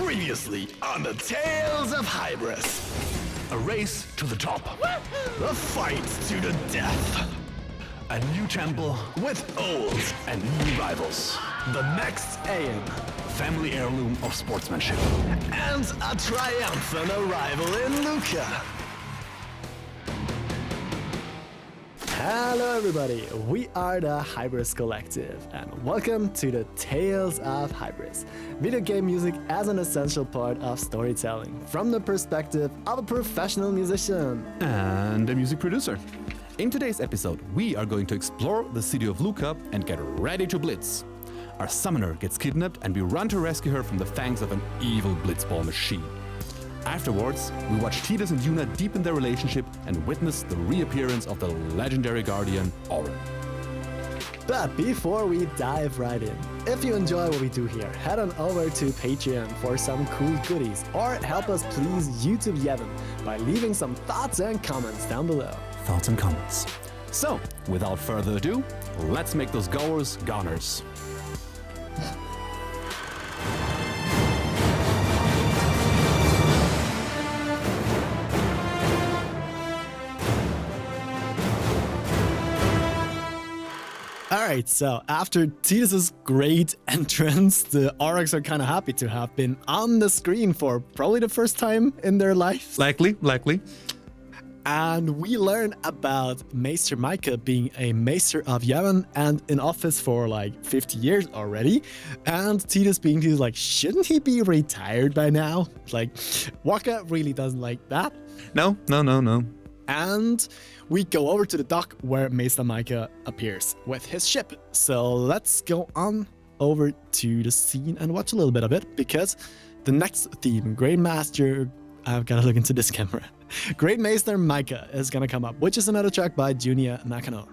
Previously on the Tales of Hybris. A race to the top. A fight to the death. A new temple with old and new rivals. The next aim. Family heirloom of sportsmanship. And a triumphant arrival in Luca. Hello everybody, we are the Hybris Collective and welcome to the Tales of Hybris. Video game music as an essential part of storytelling from the perspective of a professional musician and a music producer. In today's episode, we are going to explore the city of Luca and get ready to blitz. Our summoner gets kidnapped and we run to rescue her from the fangs of an evil blitzball machine. Afterwards, we watch Tidus and Yuna deepen their relationship and witness the reappearance of the legendary guardian, Auron. But before we dive right in, if you enjoy what we do here, head on over to Patreon for some cool goodies or help us please YouTube Yevon by leaving some thoughts and comments down below. Thoughts and comments. So, without further ado, let's make those goers goners. Alright, so after Tidus' great entrance, the Aurochs are kind of happy to have been on the screen for probably the first time in their lives. Likely. And we learn about Maester Micah being a Maester of Yevon and in office for like 50 years already. And Tidus being like, shouldn't he be retired by now? Like, Waka really doesn't like that. No. And we go over to the dock where Maester Micah appears with his ship. So let's go on over to the scene and watch a little bit of it, because the next theme, Great Master, I've got to look into this camera. Great Maester Micah is going to come up, which is another track by Junia Macanor.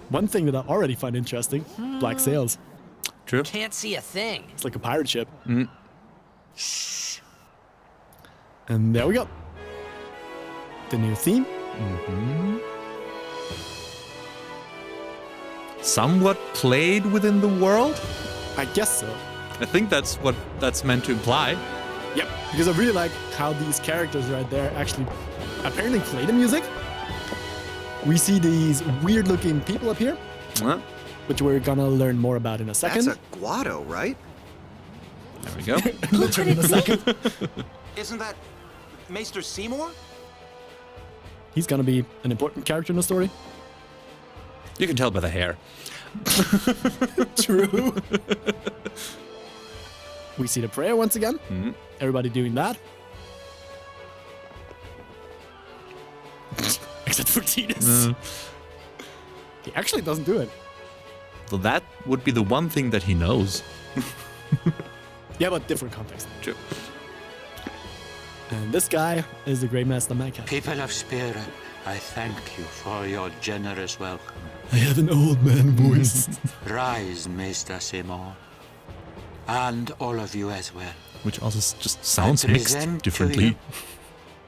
One thing that I already find interesting, black sails. True. Can't see a thing. It's like a pirate ship. Shh. And there we go. The new theme. Somewhat played within the world? I guess so. I think that's what that's meant to imply. Yep, because I really like how these characters right there actually apparently play the music. We see these weird looking people up here, which we're gonna learn more about in a second. That's a Guado, right? There we go. Literally in a second. Isn't that Maester Seymour? He's gonna be an important character in the story. You can tell by the hair. True. We see the prayer once again. Everybody doing that. Except for Tidus. He actually doesn't do it. So that would be the one thing that he knows. Yeah, but different context. True. And this guy is the Great Maester Micah. People of Spira, I thank you for your generous welcome. I have an old man voice. Rise, Maester Seymour. And all of you as well. Which also just sounds I mixed present to differently. you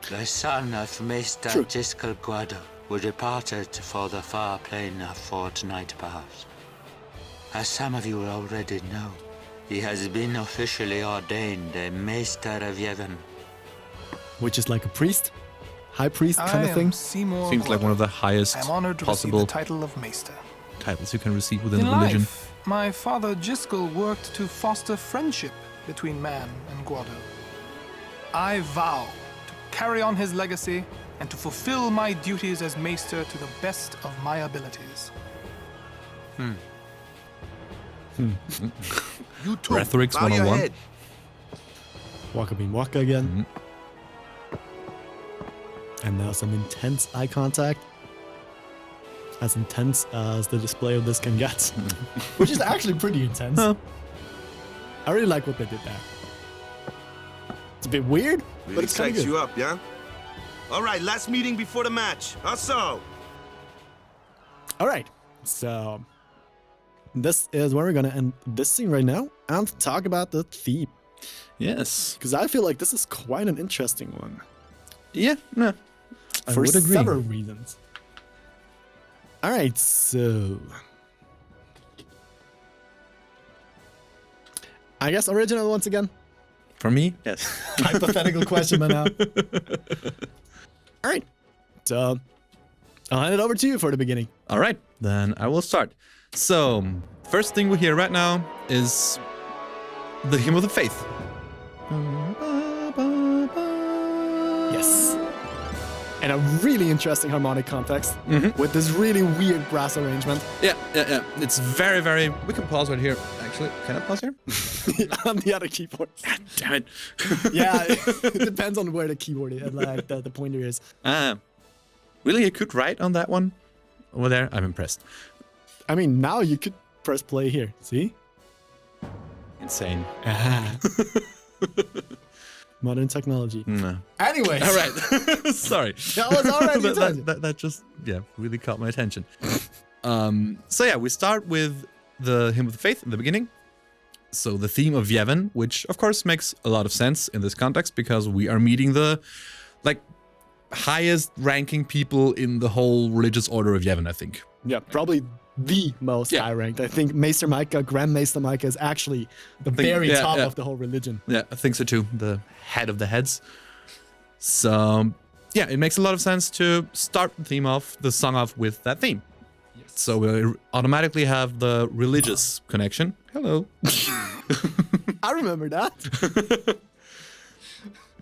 the son of Maester True. Giskel Guado, who departed for the far plain of Fortnight Pass. As some of you already know, he has been officially ordained a Maester of Yevon. Which is like a priest, high priest kind of thing. Seymour Seems like one of the highest I am honored to receive possible the title of Maester. titles you can receive within In the religion. life, my father Giskel worked to foster friendship between man and Guado. I vow to carry on his legacy and to fulfill my duties as Maester to the best of my abilities. You too. Rhetorics Bow your 101. head. Waka being Waka again. And now some intense eye contact. As intense as the display of this can get. Which is actually pretty intense. I really like what they did there. It's a bit weird, but Really it's kind psychs of you good. up, yeah? All right, last meeting before the match. Also, Alright, so this is where we're gonna end this scene right now and talk about the theme. Yes. Because I feel like this is quite an interesting one. Yeah, no. I For would agree. several reasons. Alright, so I guess original once again. For me, yes. Hypothetical question by now. All right. So I'll hand it over to you for the beginning. All right, then I will start. So, first thing we hear right now is the Hymn of the Faith. Yes. And a really interesting harmonic context with this really weird brass arrangement. Yeah. It's very, very... We can pause right here. Actually, can I pause here? On the other keyboard. God damn it. Yeah, it depends on where the keyboard is, like the pointer is. Really, you could write on that one over there? I'm impressed. I mean, now you could press play here. See? Insane. Modern technology. No. Anyways. All right. Sorry. That was already that just, really caught my attention. So yeah, we start with the Hymn of the Faith in the beginning. So the theme of Yevon, which of course makes a lot of sense in this context because we are meeting the, highest ranking people in the whole religious order of Yevon, I think. Yeah, probably the most high ranked. I think Maester Micah, Grand Maester Micah is actually the very top of the whole religion. Yeah, I think so too. The head of the heads. So yeah, it makes a lot of sense to start the song off with that theme. Yes. So we automatically have the religious connection. Hello. I remember that.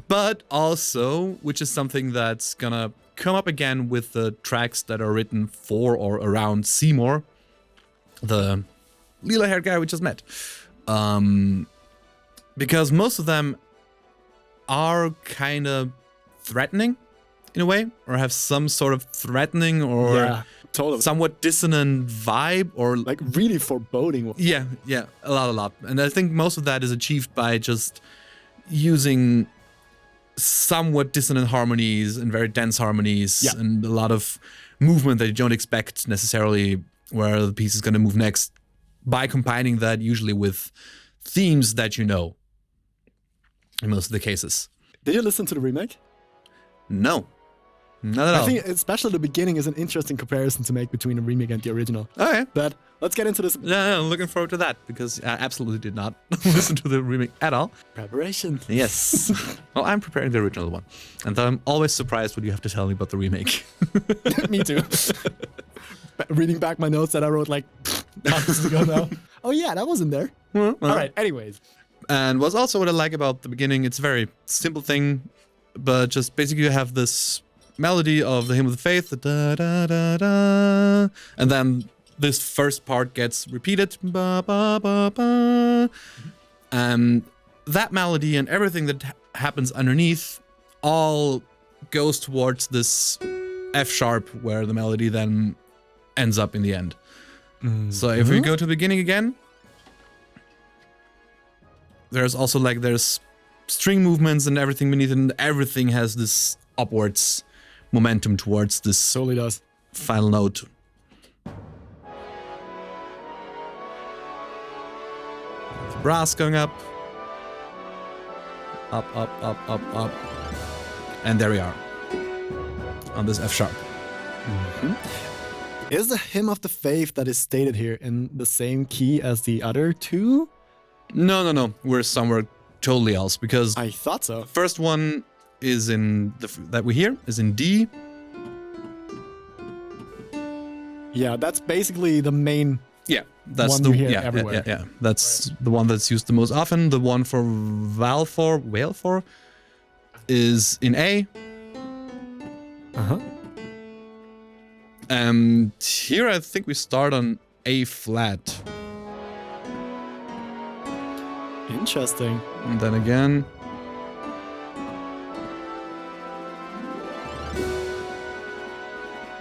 But also, which is something that's gonna come up again with the tracks that are written for or around Seymour, the lila-haired guy we just met. Because most of them are kind of threatening in a way, or have some sort of threatening or somewhat dissonant vibe, or like really foreboding. Yeah, a lot. And I think most of that is achieved by just using somewhat dissonant harmonies and very dense harmonies and a lot of movement that you don't expect necessarily where the piece is going to move next, by combining that usually with themes that you know in most of the cases. Did you listen to the remake? No. Not at all. I think especially the beginning is an interesting comparison to make between the remake and the original. Okay. But let's get into this. Yeah, I'm looking forward to that because I absolutely did not listen to the remake at all. Preparation. Yes. Well, I'm preparing the original one. And I'm always surprised when you have to tell me about the remake. Me too. Reading back my notes that I wrote months ago now. Oh yeah, that wasn't there. All right, anyways. And what's also what I like about the beginning, it's a very simple thing, but just basically you have this melody of the Hymn of the Faith, the da da da da, and then this first part gets repeated, ba ba ba ba, and that melody and everything that happens underneath all goes towards this F sharp, where the melody then ends up in the end. So if we go to the beginning again, there's also there's string movements and everything beneath it, and everything has this upwards momentum towards this Totally does. final note. The brass going up. Up, up, up, up, up. And there we are. On this F sharp. Is the Hymn of the Faith that is stated here in the same key as the other two? No. We're somewhere totally else because I thought so. first one is in that we hear is in D. Yeah, that's basically the main. Yeah, that's one the you hear yeah, everywhere. yeah. That's the one that's used the most often. The one for whale for is in A. And here I think we start on A flat. Interesting. And then again.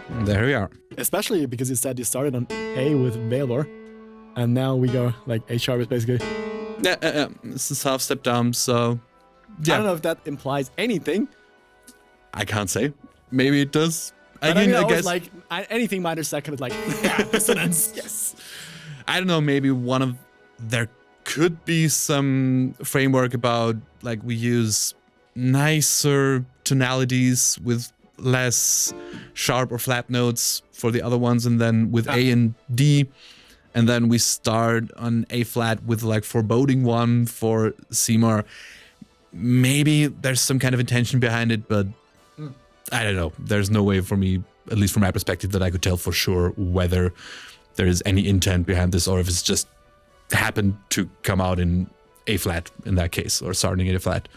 And there we are. Especially because you said you started on A with Valor, and now we go A sharp is basically. Yeah. This is half step down, so yeah. I don't know if that implies anything. I can't say. Maybe it does. But Again, I I guess anything minor second is dissonance. Yes. I don't know. Maybe there could be some framework about we use nicer tonalities with less sharp or flat notes for the other ones, and then with A and D, and then we start on A flat with like foreboding 1 for Seymour. Maybe there's some kind of intention behind it, but I don't know. There's no way for me, at least from my perspective, that I could tell for sure whether there is any intent behind this or if it's just happened to come out in A flat in that case, or starting in A flat.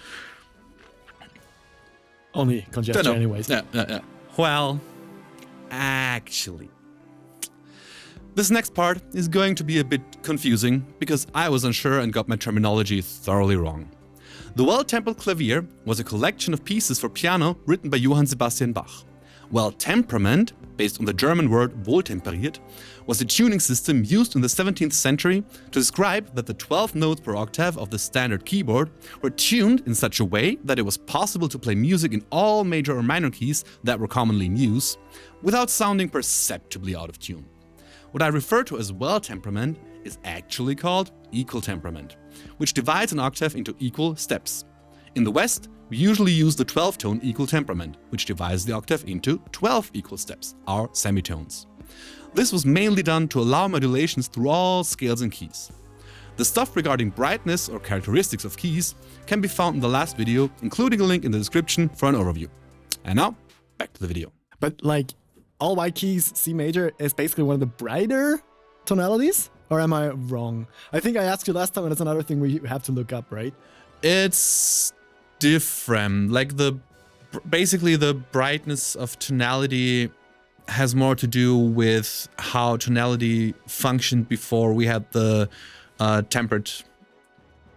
Only conjecture anyways. Yeah. Well, actually, this next part is going to be a bit confusing because I was unsure and got my terminology thoroughly wrong. The Well-Tempered Clavier was a collection of pieces for piano written by Johann Sebastian Bach. While temperament, based on the German word wohltemperiert, was a tuning system used in the 17th century to describe that the 12 notes per octave of the standard keyboard were tuned in such a way that it was possible to play music in all major or minor keys that were commonly in use, without sounding perceptibly out of tune. What I refer to as well temperament is actually called equal temperament, which divides an octave into equal steps. In the West, we usually use the 12-tone equal temperament, which divides the octave into 12 equal steps, our semitones. This was mainly done to allow modulations through all scales and keys. The stuff regarding brightness or characteristics of keys can be found in the last video, including a link in the description for an overview. And now, back to the video. But like, all white keys, C major is basically one of the brighter tonalities? Or am I wrong? I think I asked you last time, and it's another thing we have to look up, right? It's different. Like basically the brightness of tonality has more to do with how tonality functioned before we had the tempered.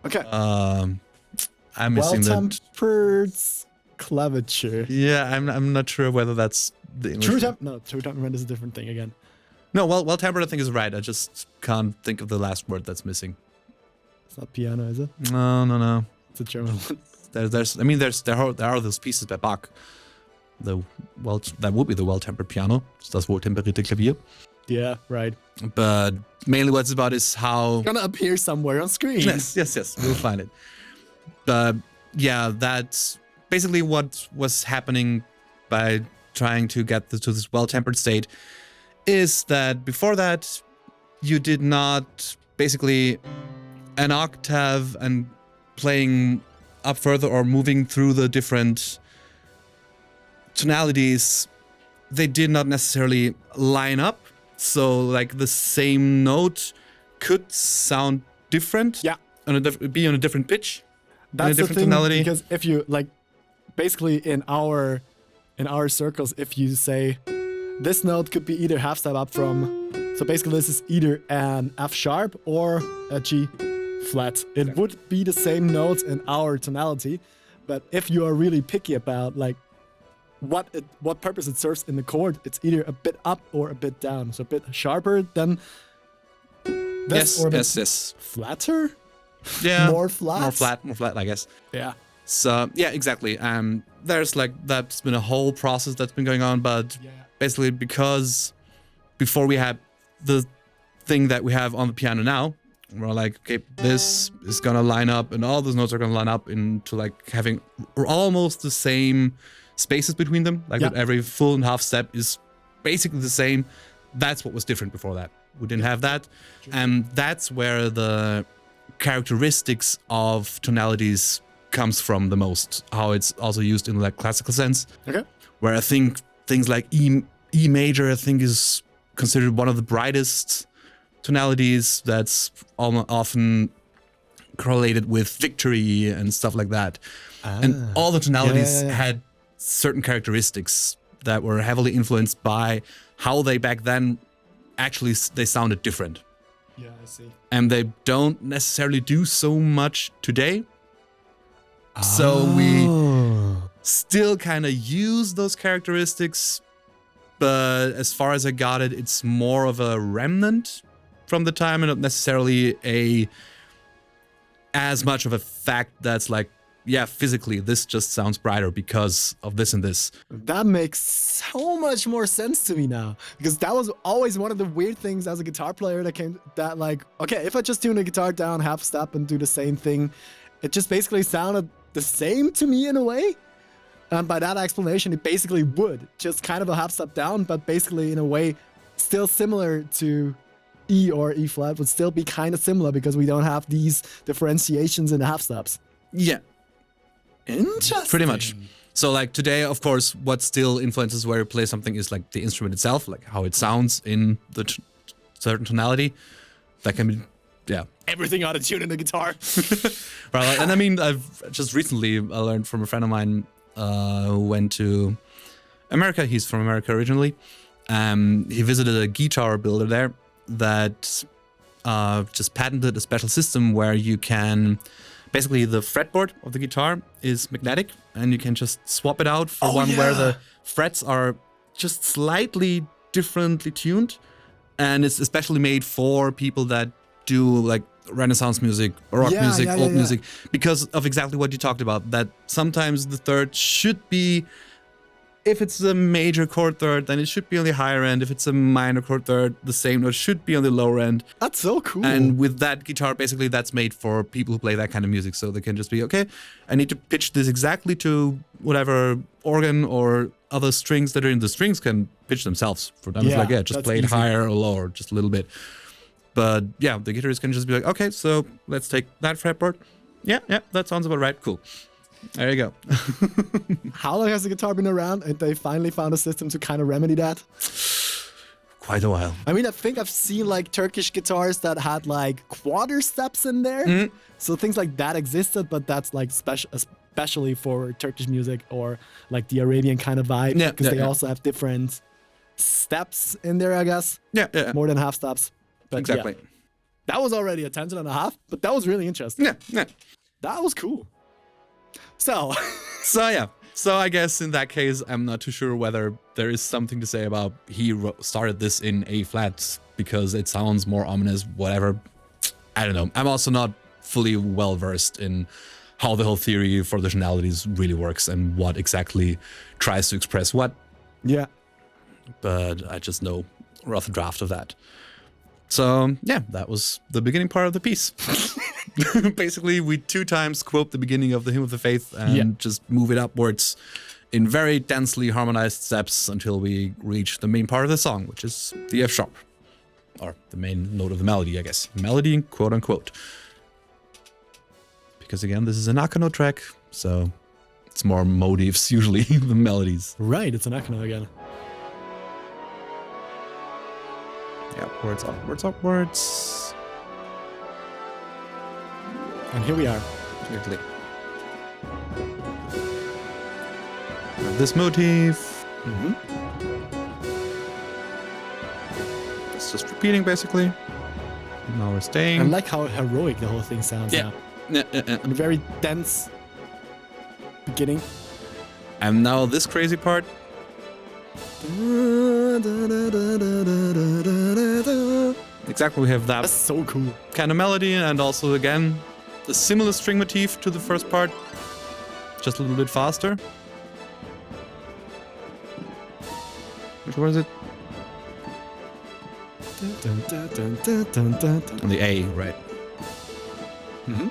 Okay. I'm missing well-tempered claviture. Yeah, I'm not sure whether that's the English. True temperament is a different thing again. No, well-tempered I think is right. I just can't think of the last word that's missing. It's not piano, is it? No. It's a German one. There are those pieces by Bach. That would be the well-tempered piano. Das wohltemperierte Klavier. Yeah, right. But mainly what it's about is how... It's gonna appear somewhere on screen. Yes. We'll find it. But yeah, that's basically what was happening by trying to get to this well-tempered state, is that before that, you did not basically an octave and playing up further or moving through the different tonalities, they did not necessarily line up. So like the same note could sound different. Yeah. Be on a different pitch. That's in a different the thing, tonality. Because if you like, basically in our circles, if you say this note could be either half step up from, so basically this is either an F sharp or a G flat. It would be the same notes in our tonality, but if you are really picky about like what purpose it serves in the chord, it's either a bit up or a bit down. So a bit sharper than this, or a bit flatter. Yeah, more flat, I guess. Yeah. So yeah, exactly. There's like that's been a whole process that's been going on, but basically because before we had the thing that we have on the piano now, we're like, okay, this is gonna line up, and all those notes are gonna line up into like having almost the same spaces between them. Like with every full and half step is basically the same. That's what was different before that. We didn't have that, and that's where the characteristics of tonalities comes from the most. How it's also used in like classical sense. Okay. Where I think things like E major, I think, is considered one of the brightest tonalities. That's often correlated with victory and stuff like that. And all the tonalities had certain characteristics that were heavily influenced by how they back then actually they sounded different. Yeah, I see. And they don't necessarily do so much today. So we still kind of use those characteristics, but as far as I got it, it's more of a remnant from the time and not necessarily as much of a fact that's like, yeah, physically this just sounds brighter because of this and this. That makes so much more sense to me now, because that was always one of the weird things as a guitar player that like, okay, if I just tune the guitar down half step and do the same thing, it just basically sounded the same to me in a way. And by that explanation, it basically would just kind of a half step down, but basically in a way still similar to E or E flat would still be kind of similar because we don't have these differentiations in the half steps. Yeah, Interesting. pretty much. So like today, of course, what still influences where you play something is like the instrument itself, like how it sounds in the certain tonality. That can be, yeah. Everything out of tune in the guitar. Right, and I mean, I've just recently I learned from a friend of mine who went to America. He's from America originally. He visited a guitar builder there that just patented a special system where you can, basically the fretboard of the guitar is magnetic and you can just swap it out for one where the frets are just slightly differently tuned. And it's especially made for people that do like Renaissance music, Baroque music, old music, because of exactly what you talked about, that sometimes the third should be, if it's a major chord third, then it should be on the higher end. If it's a minor chord third, the same note should be on the lower end. That's so cool. And with that guitar, basically that's made for people who play that kind of music. So they can just be, okay, I need to pitch this exactly to whatever organ or other strings that are in the strings can pitch themselves. For them, it's like, yeah, just play it higher or lower, just a little bit. But yeah, the guitarist can just be like, okay, so let's take that fretboard. Yeah, that sounds about right. Cool. There you go. How long has the guitar been around and they finally found a system to kind of remedy that? Quite a while. I mean, I think I've seen like Turkish guitars that had like quarter steps in there. So things like that existed, but that's like especially for Turkish music or like the Arabian kind of vibe. Because they also have different steps in there, I guess. Yeah. More than half steps. But Exactly. yeah. That was already a tangent and a half, but that was really interesting. Yeah. That was cool. So So I guess in that case, I'm not too sure whether there is something to say about he started this in A flat because it sounds more ominous, whatever. I don't know. I'm also not fully well versed in how the whole theory for the tonalities really works and what exactly tries to express what. yeah. But I just know a rough draft of that. So yeah, that was the beginning part of the piece. Basically, we 2 times quote the beginning of the Hymn of the Faith and just move it upwards in very densely harmonized steps until we reach the main part of the song, which is the F sharp, or the main note of the melody, I guess. Melody, quote unquote. Because again, this is an Akano track, so it's more motifs usually than melodies. Right, it's an Akano again. Yeah, upwards. And here we are. Exactly. This motif. It's just repeating basically. Now we're staying. I like how heroic the whole thing sounds now. Yeah. And a very dense beginning. And now this crazy part. Exactly, we have that That's so cool. kind of melody, and also again a similar string motif to the first part, just a little bit faster. Which one is it? On the A, right? And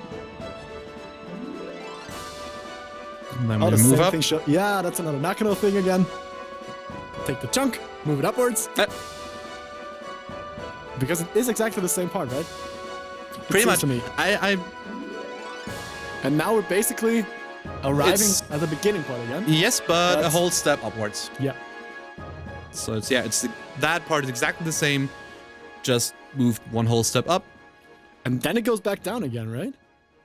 then Oh, we the move same up. thing yeah, that's another Nakano thing again. Take the chunk, move it upwards. Because it is exactly the same part, right? Pretty much. To me. I And now we're basically arriving It's- at the beginning part again. yes, but a That's- whole step upwards. Yeah. So that part is exactly the same, just moved one whole step up. And then it goes back down again, right?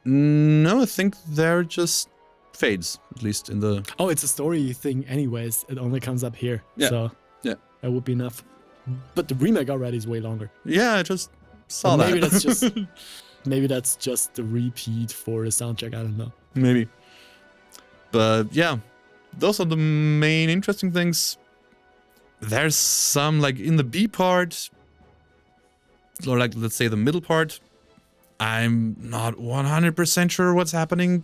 No, I think there just fades, at least in the. Oh, it's a story thing anyways. It only comes up here. Yeah. So Yeah. that would be enough. But the remake already is way longer. Yeah, I just saw Or that. maybe that's just maybe that's just the repeat for the soundtrack. I don't know. Maybe. But yeah, those are the main interesting things. There's some, like, in the B part, or like, let's say the middle part, I'm not 100% sure what's happening,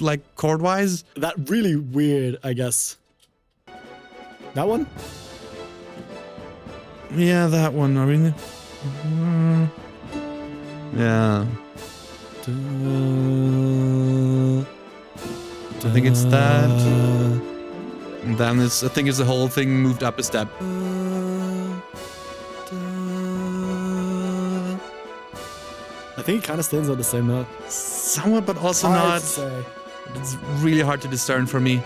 like, chord-wise. That really weird, I guess. That one? Yeah, that one. I mean, yeah. I think it's that. And then I think it's the whole thing moved up a step. think it kind of stands on the same note. Somewhat, but also Hard not. to say. It's really hard to discern for me.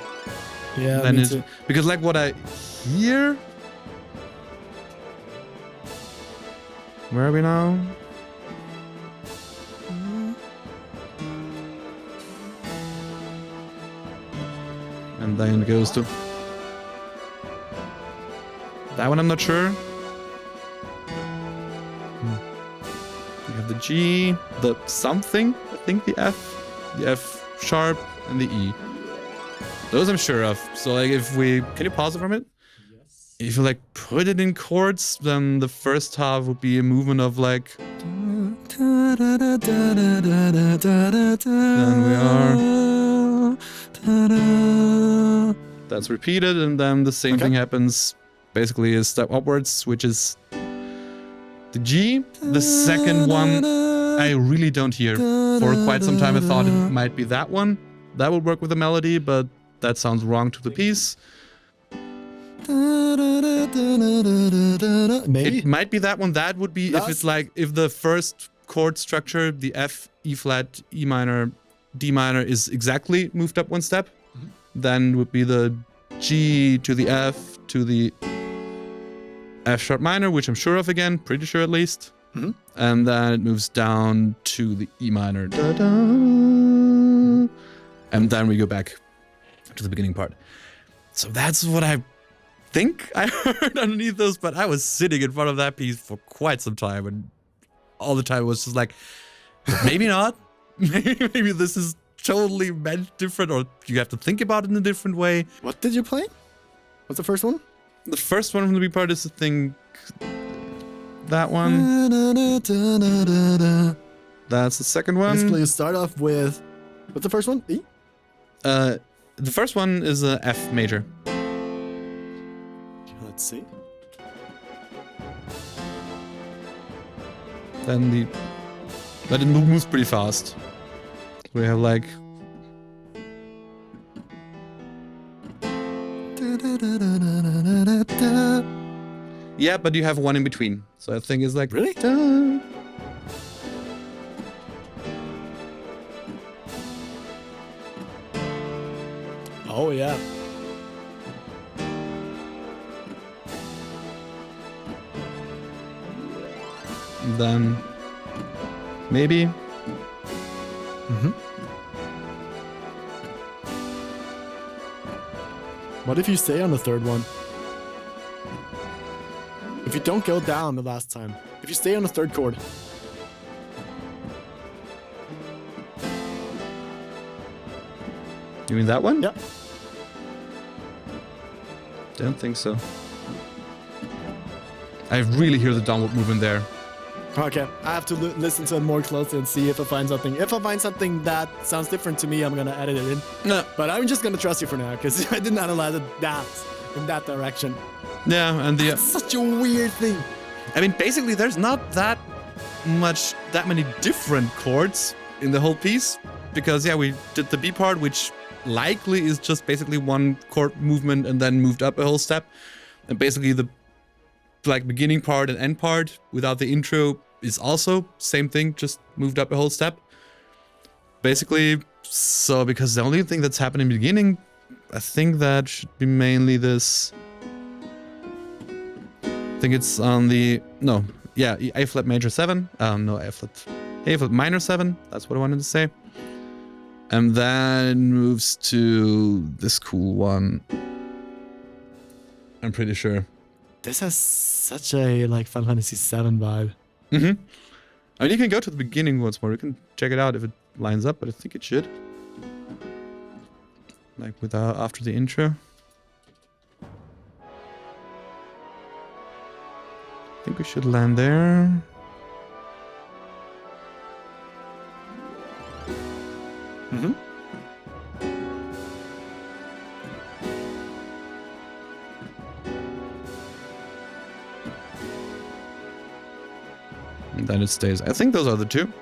Yeah, Then me it's, too. because like what I hear. Where are we now? And then it goes to that one. I'm not sure. You have the G, the something. I think the F sharp, and the E. Those I'm sure of. So like, if we can you pause it from it? Yes. If you like put it in chords, then the first half would be a movement of like. Then we are. That's repeated, and then the same thing happens. Basically, a step upwards, which is the G. The second one, I really don't hear. For quite some time, I thought it might be that one. That would work with the melody, but that sounds wrong to the piece. Maybe. It might be that one. That would be if it's like if the first chord structure, the F, E flat, E minor, D minor is exactly moved up one step, then would be the G to the F to the F sharp minor, which I'm sure of again, pretty sure at least. And then it moves down to the E minor. Da-da. And then we go back to the beginning part. So that's what I think I heard underneath those, but I was sitting in front of that piece for quite some time, and all the time it was just like, maybe not. Maybe this is totally meant different, or you have to think about it in a different way. What did you play? What's the first one? The first one from the B part is the thing. That one. That's the second one. Basically, you start off with. What's the first one? E? The first one is a F major. Let's see. Then but it moves pretty fast. We have like. Yeah, but you have one in between. So I think it's like. Really? Oh, yeah. Then. Maybe. What if you stay on the third one? If you don't go down the last time. If you stay on the third chord. You mean that one? Yep. Don't think so. I really hear the downward movement there. Okay, I have to listen to it more closely and see if I find something. If I find something that sounds different to me, I'm gonna edit it in. No. But I'm just gonna trust you for now, because I didn't analyze it in that direction. Yeah, and the. It's such a weird thing. I mean, basically, there's not that many different chords in the whole piece, because yeah, we did the B part, which likely is just basically one chord movement and then moved up a whole step, and basically the like beginning part and end part without the intro is also same thing, just moved up a whole step. Basically, so because the only thing that's happening in the beginning, I think that should be mainly this. I think it's on the A flat major 7. No, A flat minor 7. That's what I wanted to say. And then moves to this cool one. I'm pretty sure. This has such a like Final Fantasy VII vibe. I mean, you can go to the beginning once more. You can check it out if it lines up, but I think it should. Like without after the intro. I think we should land there. And then it stays. I think those are the two.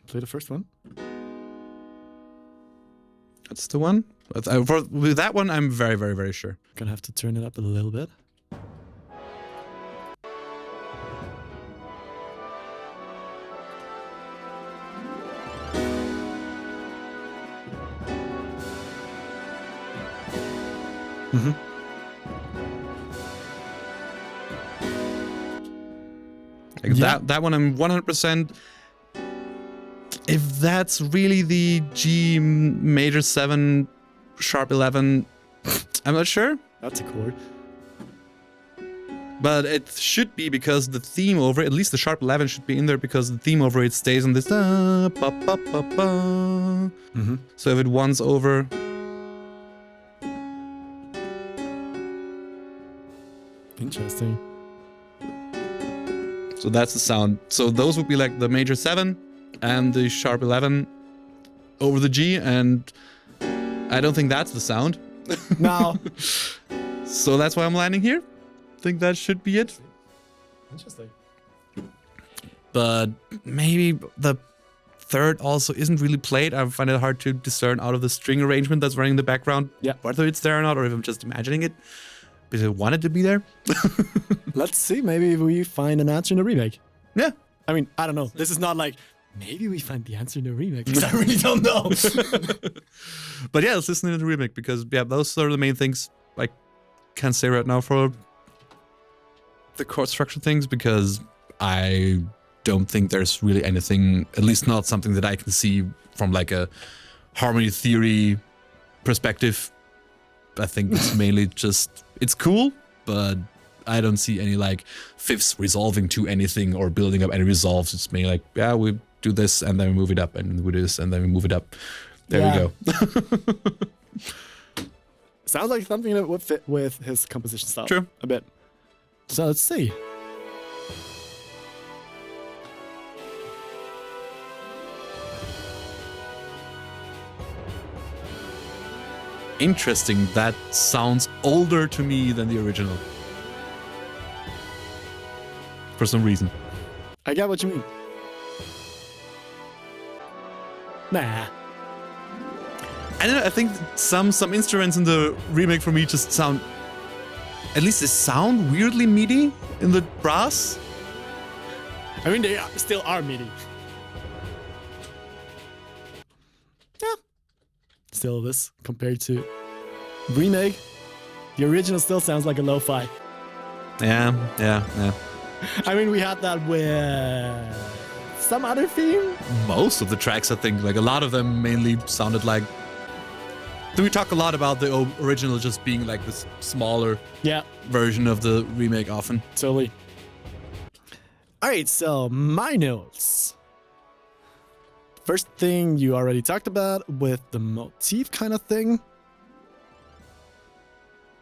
Play the first one. That's the one. With that one, I'm very, very, very sure. Gonna have to turn it up a little bit. Like Yeah. that one I'm 100%. If that's really the G major 7 sharp 11, I'm not sure. That's a chord. But it should be because the theme over, at least the sharp 11 should be in there because the theme over it stays on this. Da, ba, ba, ba, ba. So if it one's over. Interesting. So that's the sound. So those would be like the major 7 and the sharp 11 over the G, and I don't think that's the sound. Now. So that's why I'm landing here. I think that should be it. Interesting. But maybe the third also isn't really played. I find it hard to discern out of the string arrangement that's running in the background whether it's there or not, or if I'm just imagining it because I want it to be there. Let's see. Maybe we find an answer in the remake. Yeah. I mean, I don't know. This is not like, maybe we find the answer in the remake. Because I really don't know. But yeah, let's listen to the remake because, yeah, those are the main things I can say right now for the chord structure things, because I don't think there's really anything, at least not something that I can see from like a harmony theory perspective. I think it's mainly just, it's cool, but I don't see any like fifths resolving to anything or building up any resolves. It's mainly like, yeah, we do this and then we move it up, and we do this and then we move it up. There we go. Sounds like something that would fit with his composition style. True. A bit. So let's see. Interesting. That sounds older to me than the original. For some reason. I get what you mean. Nah. I don't know, I think some instruments in the remake for me just sound, at least they sound weirdly MIDI in the brass. I mean, they still are MIDI. Yeah. Still this compared to remake. The original still sounds like a lo-fi. Yeah. I mean, we had that with some other theme. Most of the tracks, I think, like a lot of them mainly sounded like. Do we talk a lot about the original just being like this smaller version of the remake often? Totally. All right, so my notes. First thing you already talked about with the motif kind of thing.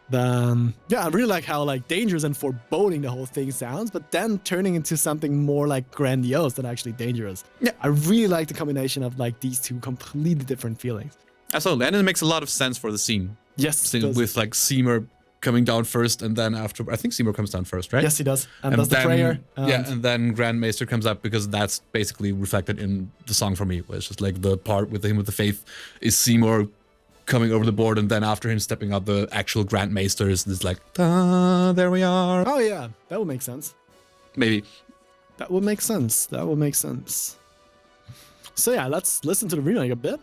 Then, yeah, I really like how like dangerous and foreboding the whole thing sounds, but then turning into something more like grandiose than actually dangerous. Yeah. I really like the combination of like these two completely different feelings. Absolutely, and it makes a lot of sense for the scene. Yes, it does. With like Seymour coming down first, and then after, I think Seymour comes down first, right? Yes, he does. And does the prayer. And then Grand Maester comes up because that's basically reflected in the song for me. Where it's just like the part with him with the faith is Seymour coming over the board, and then after him stepping out, the actual Grand Maester is this like, ta, there we are. Oh yeah, that would make sense. Maybe. That would make sense. That would make sense. So yeah, let's listen to the remake a bit.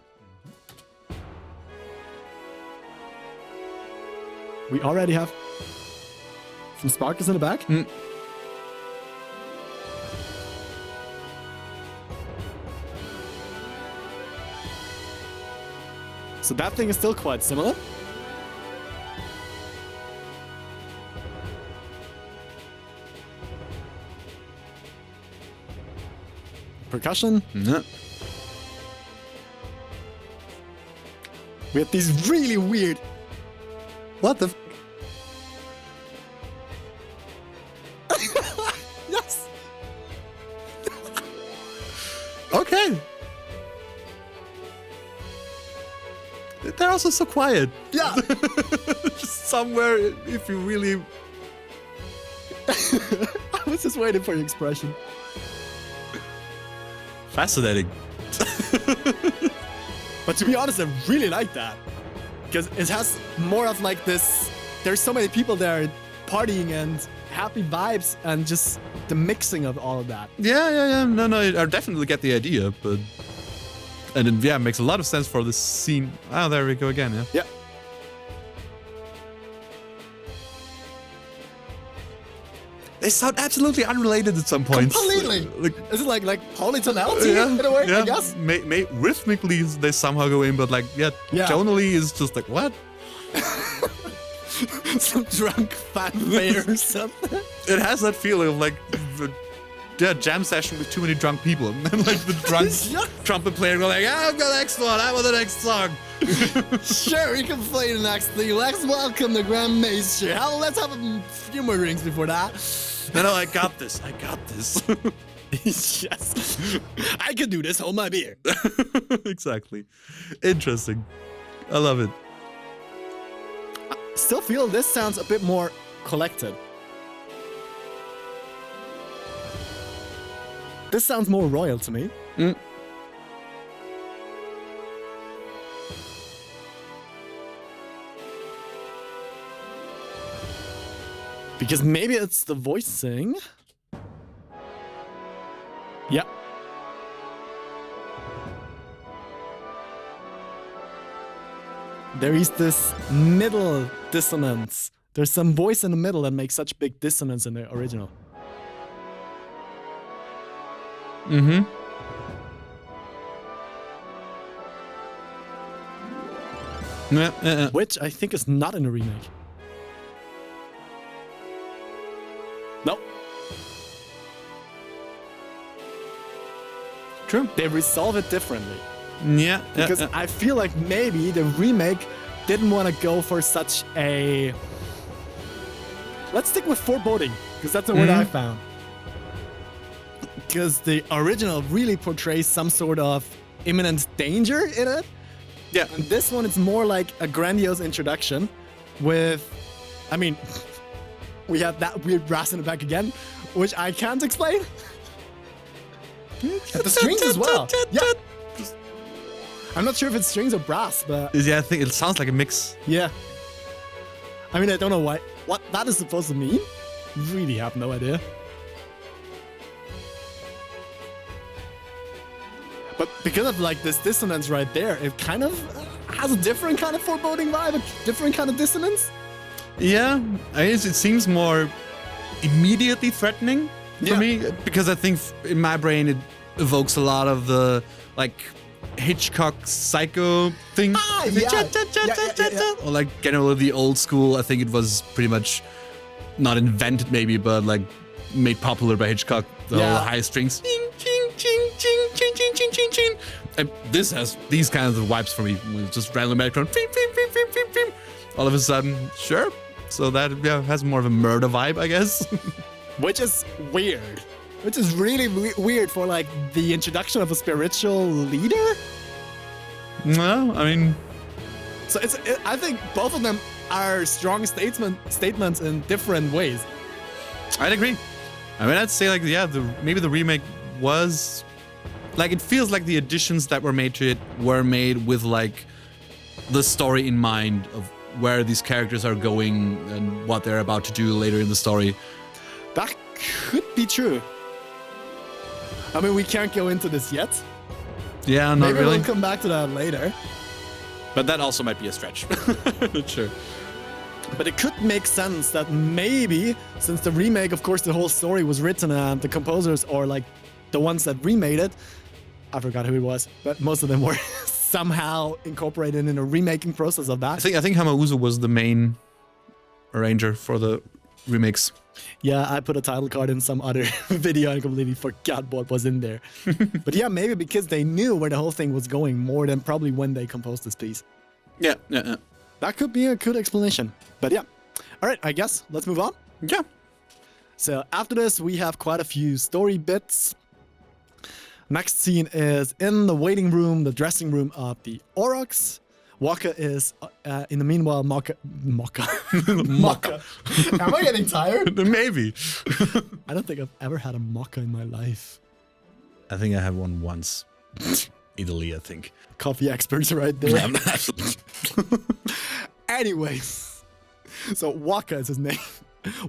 We already have some sparkles in the back. So that thing is still quite similar. Percussion. Yeah. We have these really weird. What the? Yes. Okay. They're also so quiet. Yeah. Just somewhere, if you really. I was just waiting for your expression. Fascinating. But to be honest, I really like that. Because it has more of like this, there's so many people there partying and happy vibes and just the mixing of all of that. Yeah. No, I definitely get the idea, but. And then, yeah, it makes a lot of sense for this scene. Oh, there we go again, yeah. Yeah. They sound absolutely unrelated at some points. Completely. Like, Is it like polytonality in a way? I guess. Rhythmically, they somehow go in, but like, tonally is just like, what? Some drunk fanfare or something. It has that feeling of like the jam session with too many drunk people. And then like the drunk trumpet player go like, I've got the next one, I want the next song. Sure, we can play the next thing. Let's welcome the Grand Maester. Let's have a few more drinks before that. No, I got this. Yes. I can do this, hold my beer. Exactly. Interesting. I love it. Still feel this sounds a bit more collected. This sounds more royal to me. Because maybe it's the voicing. Yeah. There is this middle dissonance. There's some voice in the middle that makes such big dissonance in the original. Mm-hmm. Which I think is not in the remake. No. True. They resolve it differently. Yeah. Because I feel like maybe the remake didn't want to go for such a... Let's stick with foreboding, because that's the word I found. Because the original really portrays some sort of imminent danger in it. Yeah. And this one, it's more like a grandiose introduction with... I mean, we have that weird brass in the back again, which I can't explain. The strings as well. Yeah. I'm not sure if it's strings or brass, but... Yeah, I think it sounds like a mix. Yeah. I mean, I don't know what that is supposed to mean. Really have no idea. But because of like this dissonance right there, it kind of has a different kind of foreboding vibe, a different kind of dissonance. Yeah, I guess it seems more immediately threatening for me, because I think in my brain it evokes a lot of the like Hitchcock Psycho thing. Or like generally the old school. I think it was pretty much not invented maybe, but like made popular by Hitchcock. The whole high strings. And this has these kinds of vibes for me. With just random electron. All of a sudden, sure. So that has more of a murder vibe, I guess. Which is weird. Which is really weird for like the introduction of a spiritual leader. No, I mean... So I think both of them are strong statements in different ways. I'd agree. I mean, I'd say like, maybe the remake was... Like, it feels like the additions that were made to it were made with like the story in mind of where these characters are going and what they're about to do later in the story. That could be true. I mean, we can't go into this yet. Yeah, not Maybe really. we'll come back to that later. But that also might be a stretch. Not sure. But it could make sense that maybe, since the remake, of course, the whole story was written and the composers or like the ones that remade it, I forgot who it was, but most of them were somehow incorporated in a remaking process of that. I think Hamauzu was the main arranger for the remakes. Yeah, I put a title card in some other video and completely forgot what was in there. But yeah, maybe because they knew where the whole thing was going more than probably when they composed this piece. Yeah. That could be a good explanation. But yeah. All right, I guess let's move on. Yeah. So after this, we have quite a few story bits. Next scene is in the waiting room, the dressing room of the Aurochs. Waka is, in the meanwhile, Maka. Am I getting tired? Maybe. I don't think I've ever had a Maka in my life. I think I had one once. Italy, I think. Coffee experts right there. Yeah, absolutely. Anyways, so Waka is his name.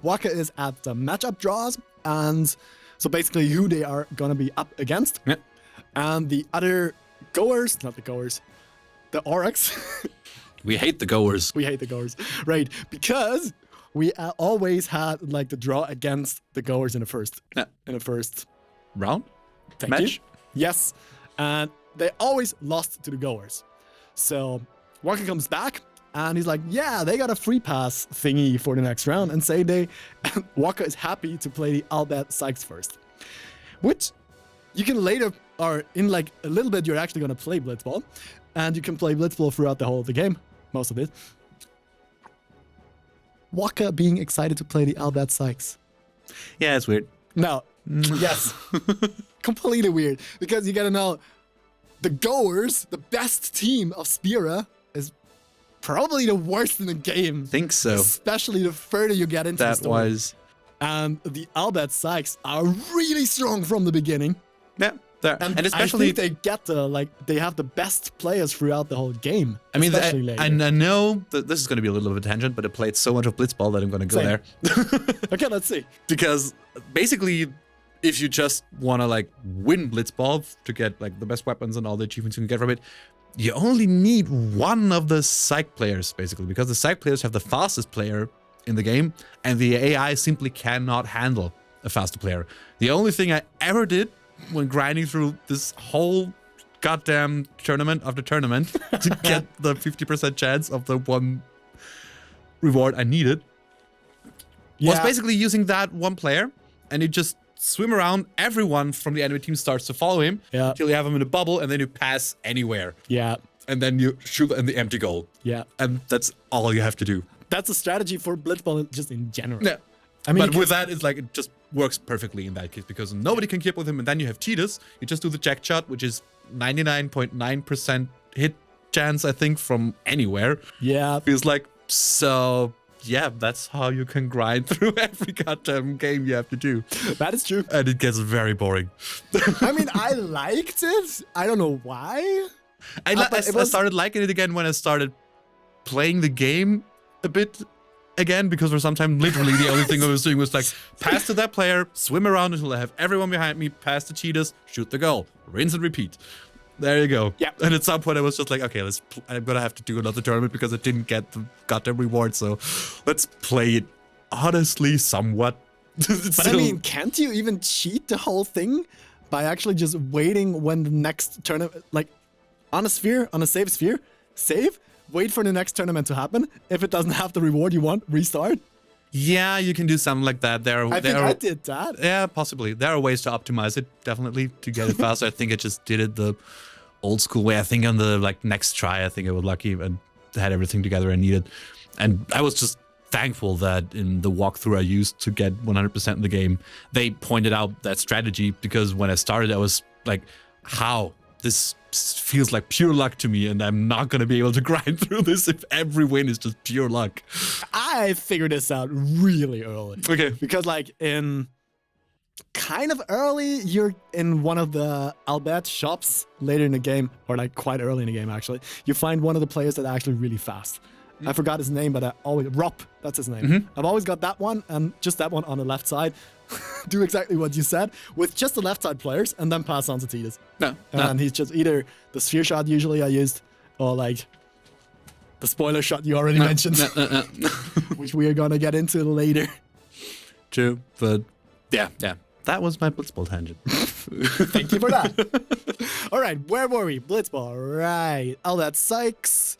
Waka is at the matchup draws, and so basically who they are gonna be up against. Yeah. And the other goers, not the goers, the Aurochs. We hate the goers. We hate the goers. Right, because we always had like the draw against the goers in the first Round? Thank Match? you. Yes, and they always lost to the goers. So Waka comes back and he's like, yeah, they got a free pass thingy for the next round, and Waka is happy to play the Albert Sykes first, which you can later, or in like a little bit, you're actually going to play Blitzball, and you can play Blitzball throughout the whole of the game, most of it. Waka being excited to play the Albert Sykes. Yeah, it's weird. No. Yes. Completely weird. Because you gotta know, the goers, the best team of Spira, is probably the worst in the game. Think so. Especially the further you get into the That story. was... And the Albert Sykes are really strong from the beginning. Yeah, there. And especially... I think they have the best players throughout the whole game. I mean, especially later. I know that this is going to be a little bit of a tangent, but I played so much of Blitzball that I'm going to go Same. there. Okay, let's see. Because basically, if you just want to like win Blitzball to get like the best weapons and all the achievements you can get from it, you only need one of the psych players, basically, because the psych players have the fastest player in the game, and the AI simply cannot handle a faster player. The only thing I ever did when grinding through this whole goddamn tournament after tournament to get the 50% chance of the one reward I needed was basically using that one player, and you just swim around. Everyone from the enemy team starts to follow him until you have him in a bubble, and then you pass anywhere. Yeah. And then you shoot in the empty goal. Yeah. And that's all you have to do. That's a strategy for Blitzball just in general. Yeah. I mean, but with that, it's like it just works perfectly in that case, because nobody can keep with him, and then you have Tidus. You just do the jack shot, which is 99.9% hit chance, I think, from anywhere. Yeah. Feels like, so yeah, that's how you can grind through every goddamn game you have to do. That is true. And it gets very boring. I mean, I liked it. I don't know why. I started liking it again when I started playing the game a bit again, because for some time, literally the only thing I was doing was like, pass to that player, swim around until I have everyone behind me, pass the cheetahs, shoot the goal, rinse and repeat. There you go. Yeah. And at some point I was just like, okay, I'm gonna have to do another tournament because I didn't get the goddamn reward, so let's play it honestly somewhat. But I mean, can't you even cheat the whole thing by actually just waiting when the next tournament, like on a save sphere, wait for the next tournament to happen. If it doesn't have the reward you want, restart. Yeah, you can do something like that. I think I did that. Yeah, possibly. There are ways to optimize it, definitely, to get it faster. I think I just did it the old school way. I think on the next try, I think I was lucky and had everything together I needed. And I was just thankful that in the walkthrough I used to get 100% in the game, they pointed out that strategy, because when I started, I was like, how? This feels like pure luck to me, and I'm not going to be able to grind through this if every win is just pure luck. I figured this out really early. Okay. Because like in kind of early, you're in one of the Albert shops later in the game, or like quite early in the game actually. You find one of the players that are actually really fast. I forgot his name, but I always, Rob, that's his name. I've always got that one, and just that one on the left side. Do exactly what you said with just the left side players, and then pass on to Tidus. And he's just either the sphere shot usually I used, or like the spoiler shot you already mentioned, which we are gonna get into later. True, but yeah. That was my Blitzball tangent. Thank you for that. All right, where were we? Blitzball, right. Albert Sykes.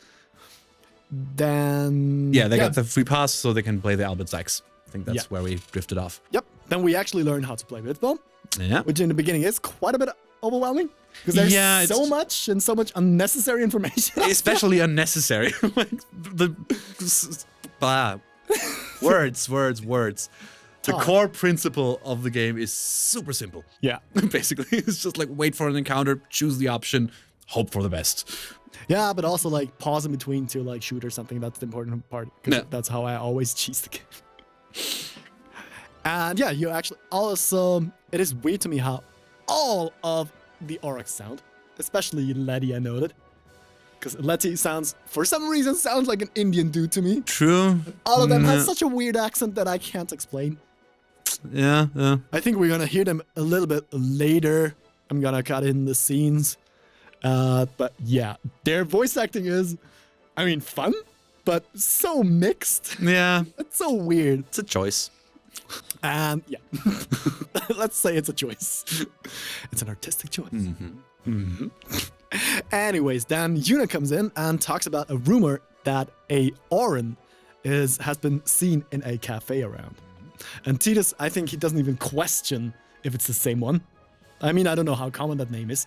Then... Yeah, they got the free pass so they can play the Albert Sykes. I think that's where we drifted off. Yep. Then we actually learned how to play Blitzball. Yeah. Which in the beginning is quite a bit overwhelming. Because there's so much and so much unnecessary information. Especially unnecessary. Like words. The core principle of the game is super simple. Yeah. Basically, it's just like wait for an encounter, choose the option, hope for the best. Yeah, but also like pause in between to like shoot or something. That's the important part, because that's how I always cheese the game. And yeah, you actually also, it is weird to me how all of the Aurochs sound, especially Letty, I noted. Because Letty for some reason, sounds like an Indian dude to me. True. All of them have such a weird accent that I can't explain. Yeah. I think we're gonna hear them a little bit later. I'm gonna cut in the scenes. But yeah, their voice acting is, I mean, fun. but so mixed. Yeah, It's so weird. it's a choice. And yeah, let's say it's a choice. It's an artistic choice. Anyways, then Yuna comes in and talks about a rumor that a Auron has been seen in a cafe around. And Tidus, I think he doesn't even question if it's the same one. I mean, I don't know how common that name is.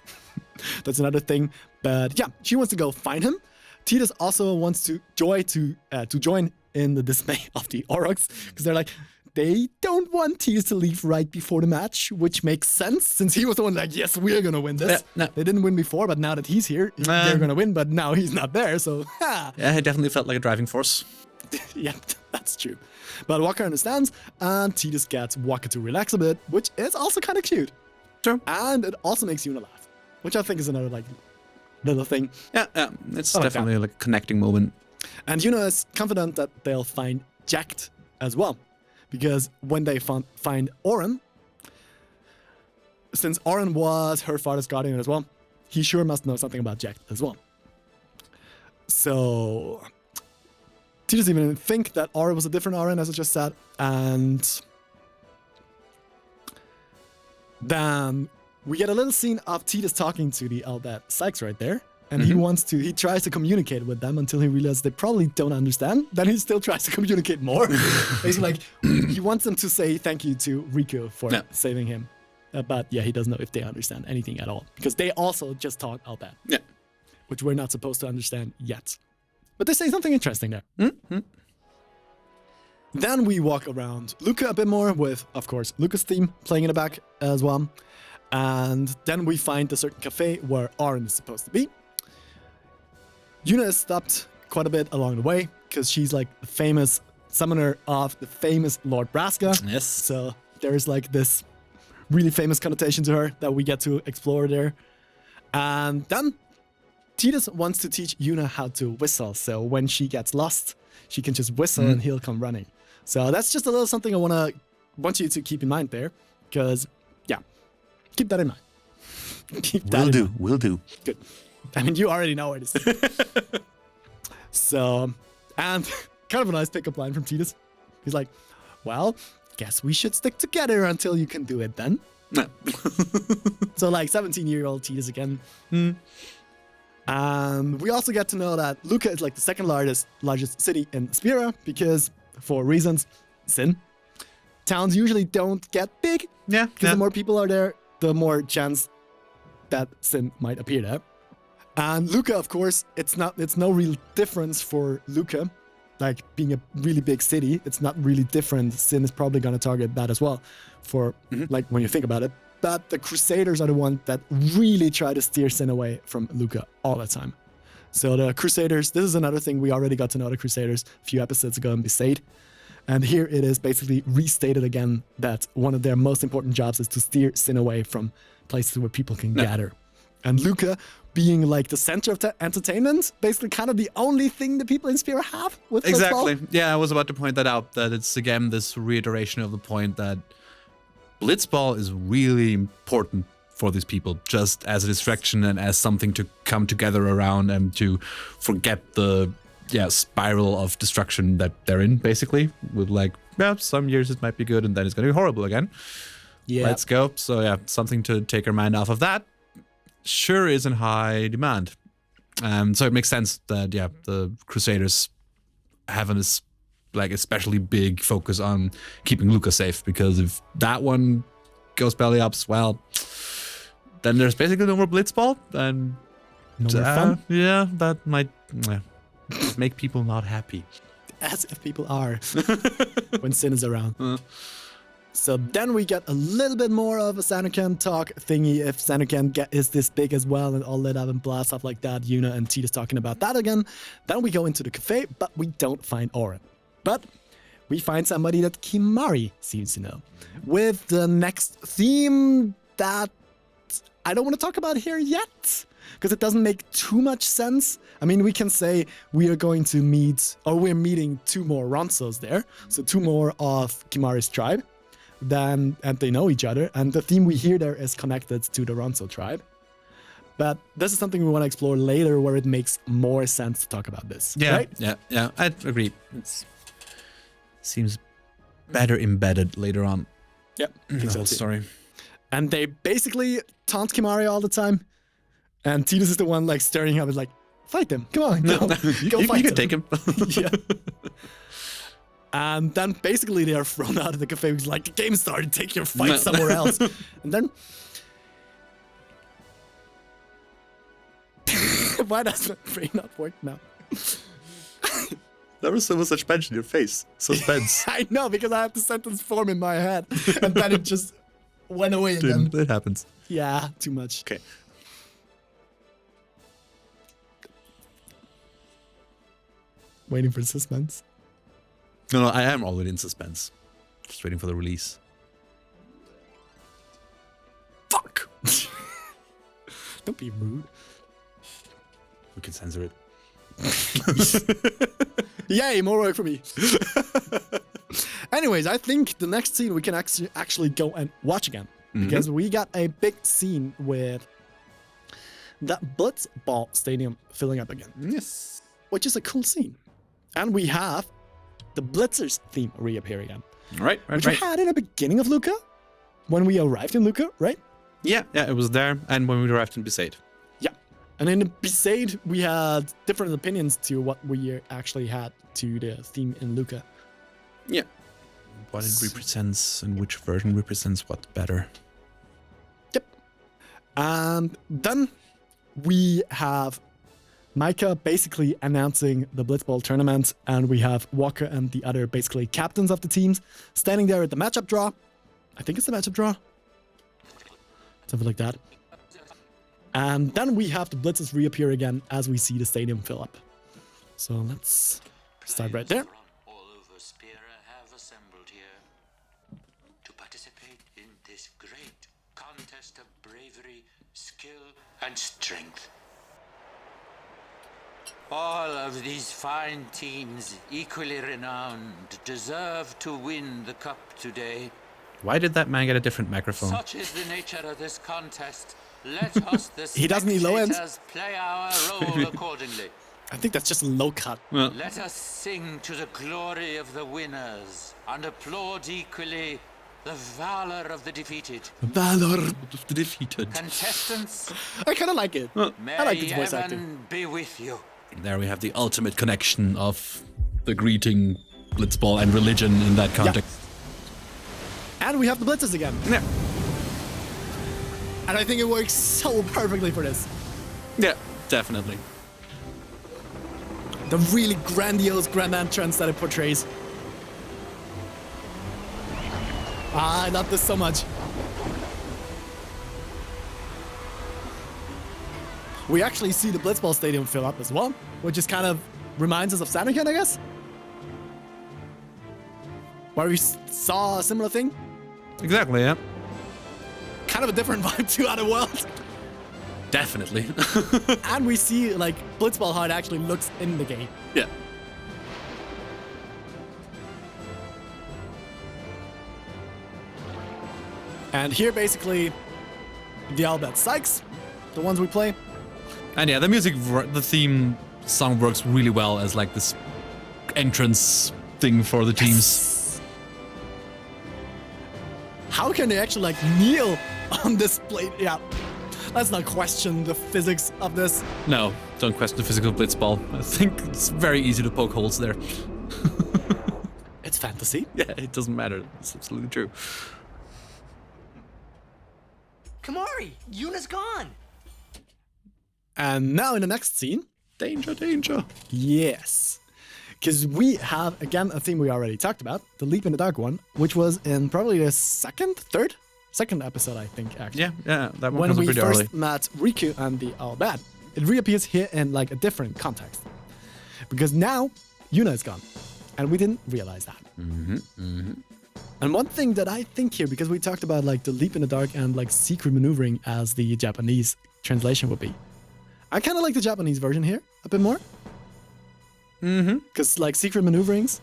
That's another thing. But yeah, she wants to go find him. Tidus also wants to join in the dismay of the Aurochs, because they're like, they don't want Tidus to leave right before the match, which makes sense since he was the one like, yes, we're gonna win this. Yeah, no. They didn't win before, but now that he's here, they're gonna win. But now he's not there, so ha. Yeah, it definitely felt like a driving force. Yeah, that's true. But Walker understands, and Tidus gets Walker to relax a bit, which is also kind of cute. Sure. And it also makes Yuna laugh, which I think is another like little thing. Yeah, it's like definitely like a connecting moment. And Yuna is confident that they'll find Jacked as well. Because when they find Auron, since Auron was her father's guardian as well, he sure must know something about Jack as well. So She doesn't even think that Auron was a different Auron, as I just said. And then we get a little scene of Tidus talking to the Elbat Sykes right there. And he tries to communicate with them until he realizes they probably don't understand. Then he still tries to communicate more. He's like, he wants them to say thank you to Riku for saving him. But yeah, he doesn't know if they understand anything at all. Because they also just taught Elbat. Yeah. Which we're not supposed to understand yet. But they say something interesting there. Mm-hmm. Then we walk around Luca a bit more with, of course, Luca's theme playing in the back as well. And then we find a certain cafe where Auron is supposed to be. Yuna is stopped quite a bit along the way because she's like the famous summoner of the famous Lord Braska. Yes. So there's like this really famous connotation to her that we get to explore there. And then Tidus wants to teach Yuna how to whistle. So when she gets lost, she can just whistle and he'll come running. So that's just a little something I want you to keep in mind there. Because, yeah, keep that in mind. Keep that in mind. Will do. Good. I mean, you already know it is. So, and kind of a nice pickup line from Tidus. He's like, well, guess we should stick together until you can do it then. No. So like 17-year-old Tidus again. We also get to know that Luca is like the second largest city in Spira because for reasons, sin. Towns usually don't get big. Yeah. Because the more people are there, the more chance that sin might appear there. And Luca, of course, it's no real difference for Luca, like being a really big city. It's not really different. Sin is probably going to target that as well, for like when you think about it. But the Crusaders are the ones that really try to steer Sin away from Luca all the time. So the Crusaders, this is another thing we already got to know the Crusaders a few episodes ago in Besaid. And here it is basically restated again that one of their most important jobs is to steer Sin away from places where people can gather. And Luca, being like the center of the entertainment, basically kind of the only thing the people in Spira have with Exactly. Blitzball. Yeah, I was about to point that out, that it's again this reiteration of the point that Blitzball is really important for these people, just as a distraction and as something to come together around and to forget the spiral of destruction that they're in, basically. With like, some years it might be good and then it's going to be horrible again. Yeah. Let's go. So yeah, something to take our mind off of that. Sure is in high demand. So it makes sense that, the Crusaders have this like especially big focus on keeping Luca safe, because if that one goes belly ups, well, then there's basically no more Blitzball, and No more fun. Yeah, that might make people not happy. As if people are when Sin is around. So then we get a little bit more of a Sanuken talk thingy. If Sanuken is this big as well and all lit up and blah, stuff like that. Yuna and Tidus talking about that again. Then we go into the cafe, but we don't find Auron. But we find somebody that Kimari seems to know. With the next theme that I don't want to talk about here yet, because it doesn't make too much sense. I mean, we can say we are going to we're meeting 2 more Ronsos there. So 2 more of Kimari's tribe. And they know each other. And the theme we hear there is connected to the Ronso tribe. But this is something we want to explore later where it makes more sense to talk about this. Yeah, Right? yeah, I agree. It seems better embedded later on Yep. in the whole story. And they basically taunt Kimari all the time. And Tidus is the one like stirring up and like, fight him. Come on, go. Go fight you him. can take him. Yeah. And then basically they are thrown out of the cafe because like the game started, take your fight somewhere else. And then why does my brain not work now? There was so much suspense in your face. Suspense. I know, because I have the sentence form in my head. And then it just went away again. It happens. Yeah, too much. Okay. Waiting for suspense. No, I am already in suspense. Just waiting for the release. Fuck! Don't be rude. We can censor it. Yay, more work for me. Anyways, I think the next scene we can actually go and watch again. Because we got a big scene with that Blitzball stadium filling up again. Yes. Which is a cool scene. And we have the Blitzers theme reappear again. Right. Which we had in the beginning of Luca. When we arrived in Luca, right? Yeah, it was there. And when we arrived in Besaid. Yeah. And in Besaid, we had different opinions to what we actually had to the theme in Luca. Yeah. What it represents and which version represents what better. Yep. And then we have Micah basically announcing the Blitzball tournament, and we have Walker and the other basically captains of the teams standing there at the matchup draw. I think it's the matchup draw. Something like that. And then we have the Blitzes reappear again as we see the stadium fill up. So let's start right there. All over Spira have assembled here to participate in this great contest of bravery, skill, and strength. All of these fine teams, equally renowned, deserve to win the cup today. Why did that man get a different microphone? Such is the nature of this contest. Let us, the He doesn't need low ends. spectators, play our role accordingly. I think that's just a low cut. Let us sing to the glory of the winners and applaud equally the valor of the defeated. Valor. The defeated. Contestants, I kind of like it. may I like this voice acting. heaven be with you. There we have the ultimate connection of the greeting, Blitzball, and religion in that context. And we have the Blitzes again. Yeah. And I think it works so perfectly for this. Yeah, definitely. The really grandiose grand entrance that it portrays. I love this so much. We actually see the Blitzball Stadium fill up as well, which is kind of reminds us of Sanican, I guess. Where we saw a similar thing. Exactly, yeah. Kind of a different vibe to Outer World. Definitely. And we see like Blitzball how it actually looks in the game. Yeah. And here basically the Albert Sykes, the ones we play. And yeah, the music, the theme song works really well as like this entrance thing for the teams. How can they actually like kneel on this plate? Yeah. Let's not question the physics of this. No, don't question the physical Blitzball. I think it's very easy to poke holes there. It's fantasy. Yeah, it doesn't matter. It's absolutely true. Kamari, Yuna's gone. And now in the next scene, Danger, danger. yes. Because we have, again, a theme we already talked about, the Leap in the Dark one, which was in probably the second episode, I think, actually. Yeah, that one When was we pretty first early. met Riku and the Albad. It reappears here in like a different context. Because now, Yuna is gone. And we didn't realize that. And one thing that I think here, because we talked about like the Leap in the Dark and like secret maneuvering as the Japanese translation would be. I kind of like the Japanese version here a bit more. Because like secret maneuverings,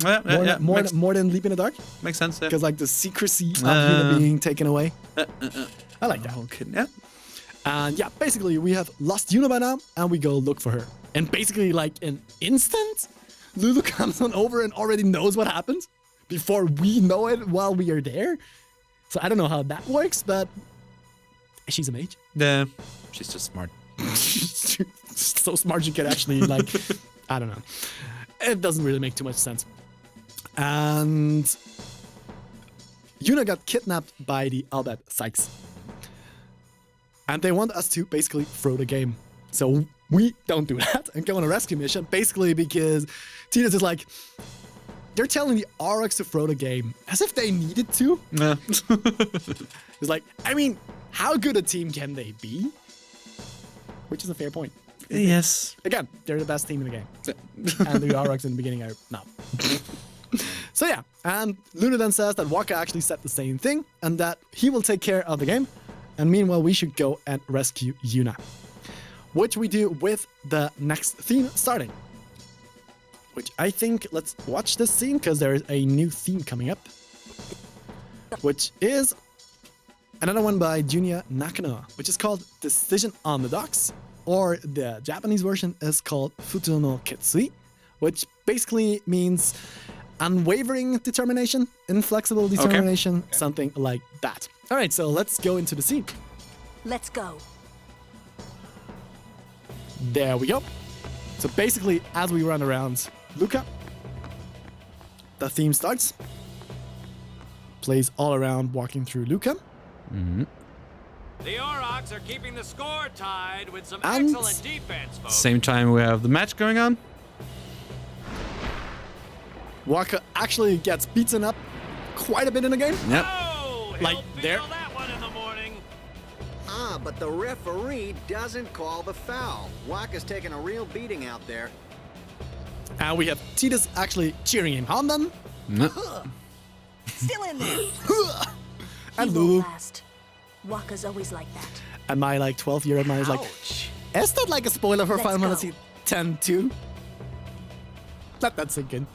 more than Leap in the Dark. Makes sense, yeah. Because like the secrecy of Yuna being taken away. I like that. Okay, yeah. And yeah, basically we have lost Yuna by now, and we go look for her. And basically like an instant, Lulu comes on over and already knows what happened before we know it while we are there. So I don't know how that works, but she's a mage. Yeah, she's just smart. So smart she can actually like, I don't know. It doesn't really make too much sense. And Yuna got kidnapped by the Albert Sykes. And they want us to basically throw the game. So we don't do that and go on a rescue mission, basically because Tidus is like, they're telling the Aurochs to throw the game as if they needed to. Yeah. It's like, I mean, how good a team can they be? Which is a fair point. Yes. Again, they're the best team in the game. And the Aurochs in the beginning are not. So yeah, and Luna then says that Waka actually said the same thing and that he will take care of the game. And meanwhile, we should go and rescue Yuna. Which we do with the next theme starting. Which I think, let's watch this scene because there is a new theme coming up. Which is another one by Junya Nakano, which is called Decision on the Docks. Or the Japanese version is called Futo no Ketsui, which basically means unwavering determination, inflexible determination, something like that. All right, so let's go into the scene. Let's go. There we go. So basically, as we run around Luca, the theme starts. Plays all around walking through Luca. The Aurochs are keeping the score tied with some And excellent defense, folks. Same time we have the match going on. Waka actually gets beaten up quite a bit in the game. Yep. Oh, Like, he'll there- feel that one in the morning. But the referee doesn't call the foul. Waka's taking a real beating out there. And we have Tidus actually cheering him on then. Still in there. And He Lulu. won't last. Waka's always like that. And my like 12-year-old mind is like, Ouch. is that like a spoiler for Let's Final go. Fantasy X too? Let that sink in.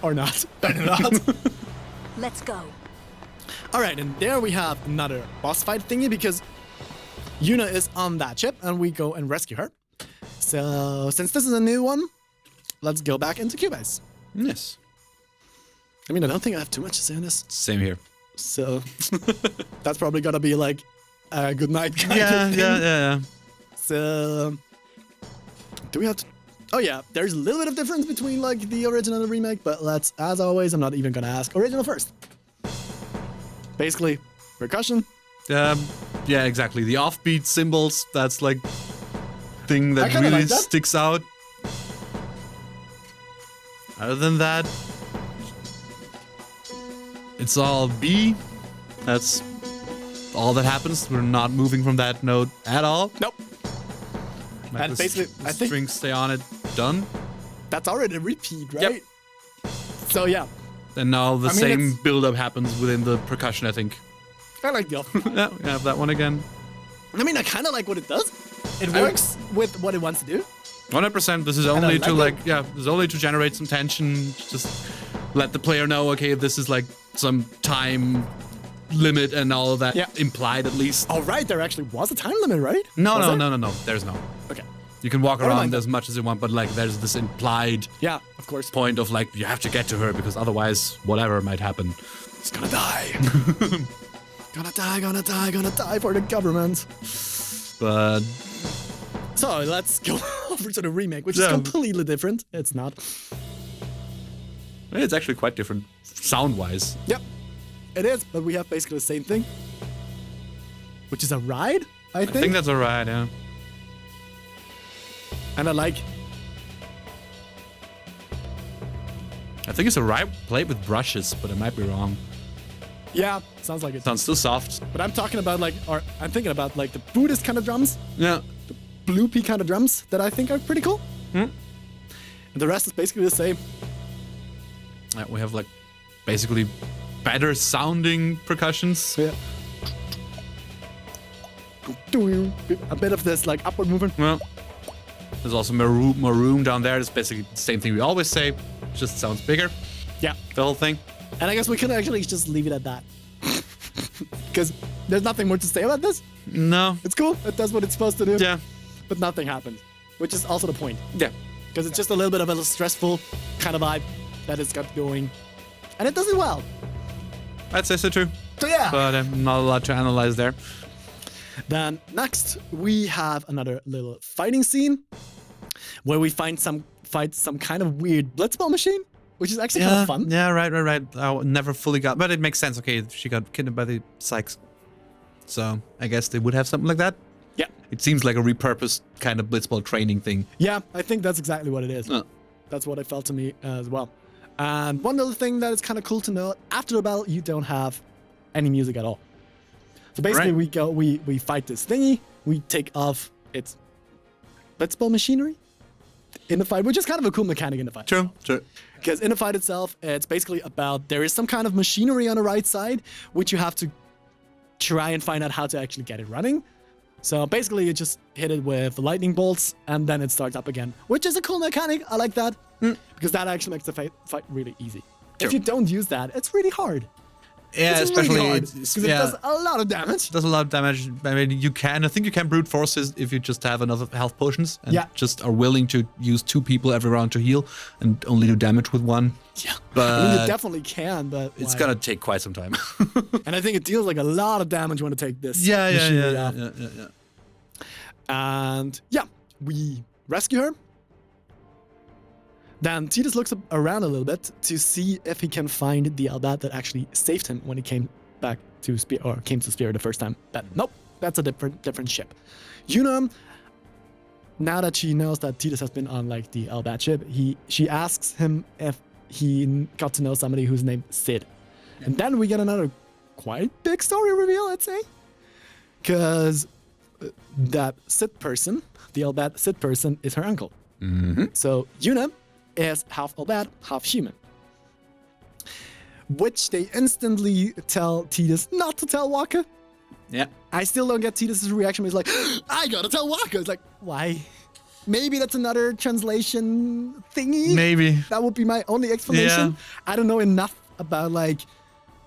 Or not. Better not. Let's go. Alright, and there we have another boss fight thingy because Yuna is on that ship and we go and rescue her. So, since this is a new one, let's go back into Cubase. Yes. I mean, I don't think I have too much to say on this. Same here. So, that's probably gonna be like a good night kind Yeah, of thing. yeah. So, do we have to... Oh yeah, there's a little bit of difference between like the original and the remake, but let's, as always, I'm not even gonna ask original first. Basically, percussion. Yeah, exactly. The offbeat cymbals, that's like thing I that kinda really like that. sticks out. Other than that, it's all B. That's all that happens. We're not moving from that note at all. Nope. Like And the basically, the I think- strings stay on it. Done. That's already a repeat, right? Yep. So yeah, And now the I mean, same it's- build-up happens within the percussion, I think. I like the offbeat. Yeah, we have that one again. I mean, I kind of like what it does. It I- works with what it wants to do. 100%. This is I only like to it. like, yeah, this is only to generate some tension. Just let the player know, okay, this is like some time limit and all of that Yeah. implied at least. All right, there actually was a time limit, right? No, Was no, there? no, no, no. There's no. Okay. You can walk Never mind around then. as much as you want, but like there's this implied Yeah, of course. point of like you have to get to her because otherwise whatever might happen. He's gonna die. Gonna die for the government. But So let's go over to the remake, which is Yeah. completely different. It's not. it's actually quite different sound-wise. Yep, it is, but we have basically the same thing, which is a ride, I I think that's alright, yeah. and I like. I think it's a right played with brushes, but I might be wrong. Yeah, sounds like it. Sounds too soft. But I'm talking about like, or I'm thinking about like the Buddhist kind of drums, Yeah. bloopy kind of drums that I think are pretty cool. And the rest is basically the same. We have like basically better sounding percussions. So yeah. A bit of this like upward movement. Well, there's also more room down there. It's basically the same thing we always say, just sounds bigger, Yeah. the whole thing. And I guess we can actually just leave it at that. Because There's nothing more to say about this. No. It's cool. It does what it's supposed to do. Yeah. But nothing happens, which is also the point. Yeah. Because it's just a little bit of a stressful kind of vibe that it's got going. And it does it well. I'd say so too. So yeah. But not a lot to analyze there. Then next, we have another little fighting scene where we fight some kind of weird blitzball machine, which is actually kind of fun. Yeah, right. I never fully got, but it makes sense. Okay, she got kidnapped by the psychs. So I guess they would have something like that. Yeah. It seems like a repurposed kind of blitzball training thing. Yeah, I think that's exactly what it is. That's what it felt to me as well. And one other thing that is kind of cool to know, after the battle, you don't have any music at all. So basically we fight this thingy, we take off its blitzball machinery in the fight, which is kind of a cool mechanic in the fight. True. Because in the fight itself, it's basically about there is some kind of machinery on the right side, which you have to try and find out how to actually get it running. So basically you just hit it with lightning bolts and then it starts up again, which is a cool mechanic. I like that because that actually makes the fight really easy. True. If you don't use that, it's really hard. Yeah, it's especially really hard because it does a lot of damage. It does a lot of damage. I mean, I think you can brute force it if you just have enough health potions and just are willing to use 2 people every round to heal and only do damage with 1. Yeah, but I mean, you definitely can, but it's gonna take quite some time. And I think it deals like a lot of damage when you take this. Yeah. And yeah, we rescue her. Then Tidus looks around a little bit to see if he can find the Elbat that actually saved him when he came back to Spira, or came to Spira the first time. Nope, that's a different ship. Yuna, now that she knows that Tidus has been on like the Elbat ship, she asks him if he got to know somebody who's named Sid. And then we get another quite big story reveal, I'd say. Because that Sid person, the Elbat Sid person, is her uncle. Mm-hmm. So Yuna is half Elbat, half human. Which they instantly tell Tidus not to tell Waka. Yeah. I still don't get Tidus' reaction. He's like, I gotta tell Waka. It's like, why? Maybe that's another translation thingy. Maybe. That would be my only explanation. Yeah. I don't know enough about like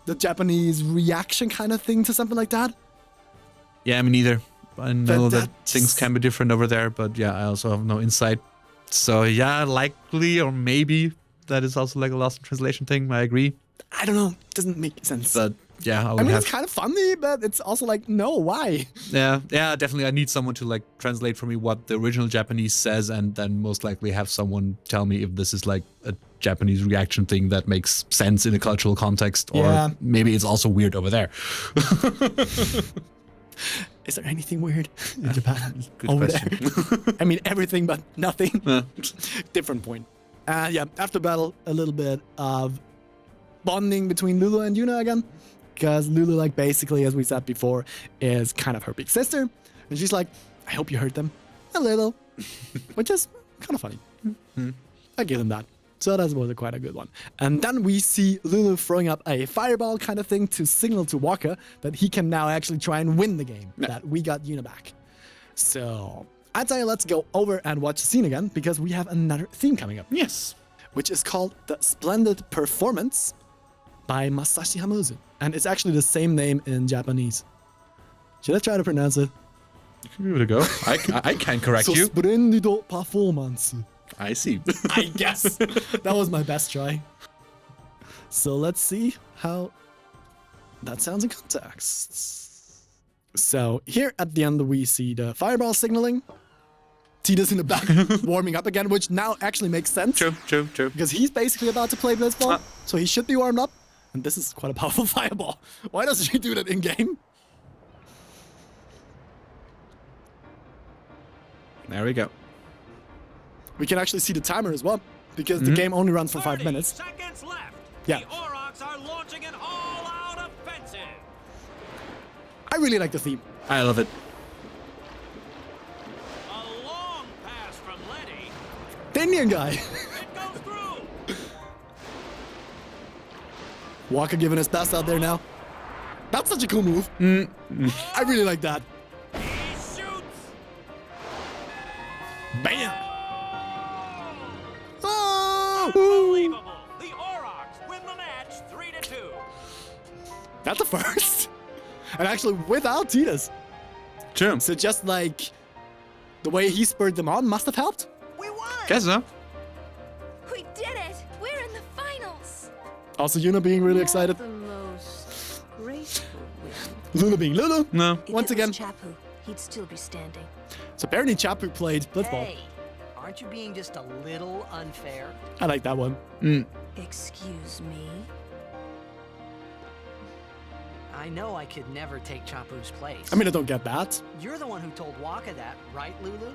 the Japanese reaction kind of thing to something like that. Yeah, me neither. I know that things can be different over there, but yeah, I also have no insight. So yeah, likely or maybe that is also like a lost in translation thing. I agree. I don't know. It doesn't make sense. But yeah, I mean, it's kind of funny, but it's also like, no, why? Yeah, definitely. I need someone to like translate for me what the original Japanese says, and then most likely have someone tell me if this is like a Japanese reaction thing that makes sense in a cultural context, or maybe it's also weird over there. Is there anything weird in Japan? Good over question. there? I mean, everything but nothing. Different point. Yeah, after battle, a little bit of bonding between Lulu and Yuna again. Because Lulu, like, basically, as we said before, is kind of her big sister. And she's like, I hope you hurt them. A little. Which is kind of funny. I give them that. So that was quite a good one. And then we see Lulu throwing up a fireball kind of thing to signal to Waka that he can now actually try and win the game. Yeah. That we got Yuna back. So I'd say let's go over and watch the scene again, because we have another theme coming up. Yes. Which is called The Splendid Performance by Masashi Hamauzu. And it's actually the same name in Japanese. Should I try to pronounce it? You can give it a go. I can correct you. Splendido Performance. I see. I guess. That was my best try. So let's see how that sounds in context. So here at the end we see the fireball signaling. Tidus in the back warming up again, which now actually makes sense. True. Because he's basically about to play Blitzball, so he should be warmed up. And this is quite a powerful fireball. Why doesn't she do that in-game? There we go. We can actually see the timer as well, because the game only runs for 5 minutes. 30 seconds left. Yeah. The Aurochs are launching an all-out offensive. I really like the theme. I love it. A long pass from Letty. The Indian guy. It goes through. Walker giving his best out there now. That's such a cool move. I really like that. He shoots. Bam! Unbelievable. The Aurochs win the match 3-2. That's a first. And actually, without Tidus. True. So just like the way he spurred them on must have helped. We won! Guess so. We did it! We're in the finals! Also, Yuna being really excited. The most graceful win. Lulu being Lulu. No. If Once it was again. Chapu, he'd still be standing. So apparently Chapu played Blitzball. Hey, aren't you being just a little unfair? I like that one. Excuse me? I know I could never take Chapu's place. I mean, I don't get that. You're the one who told Waka that, right, Lulu?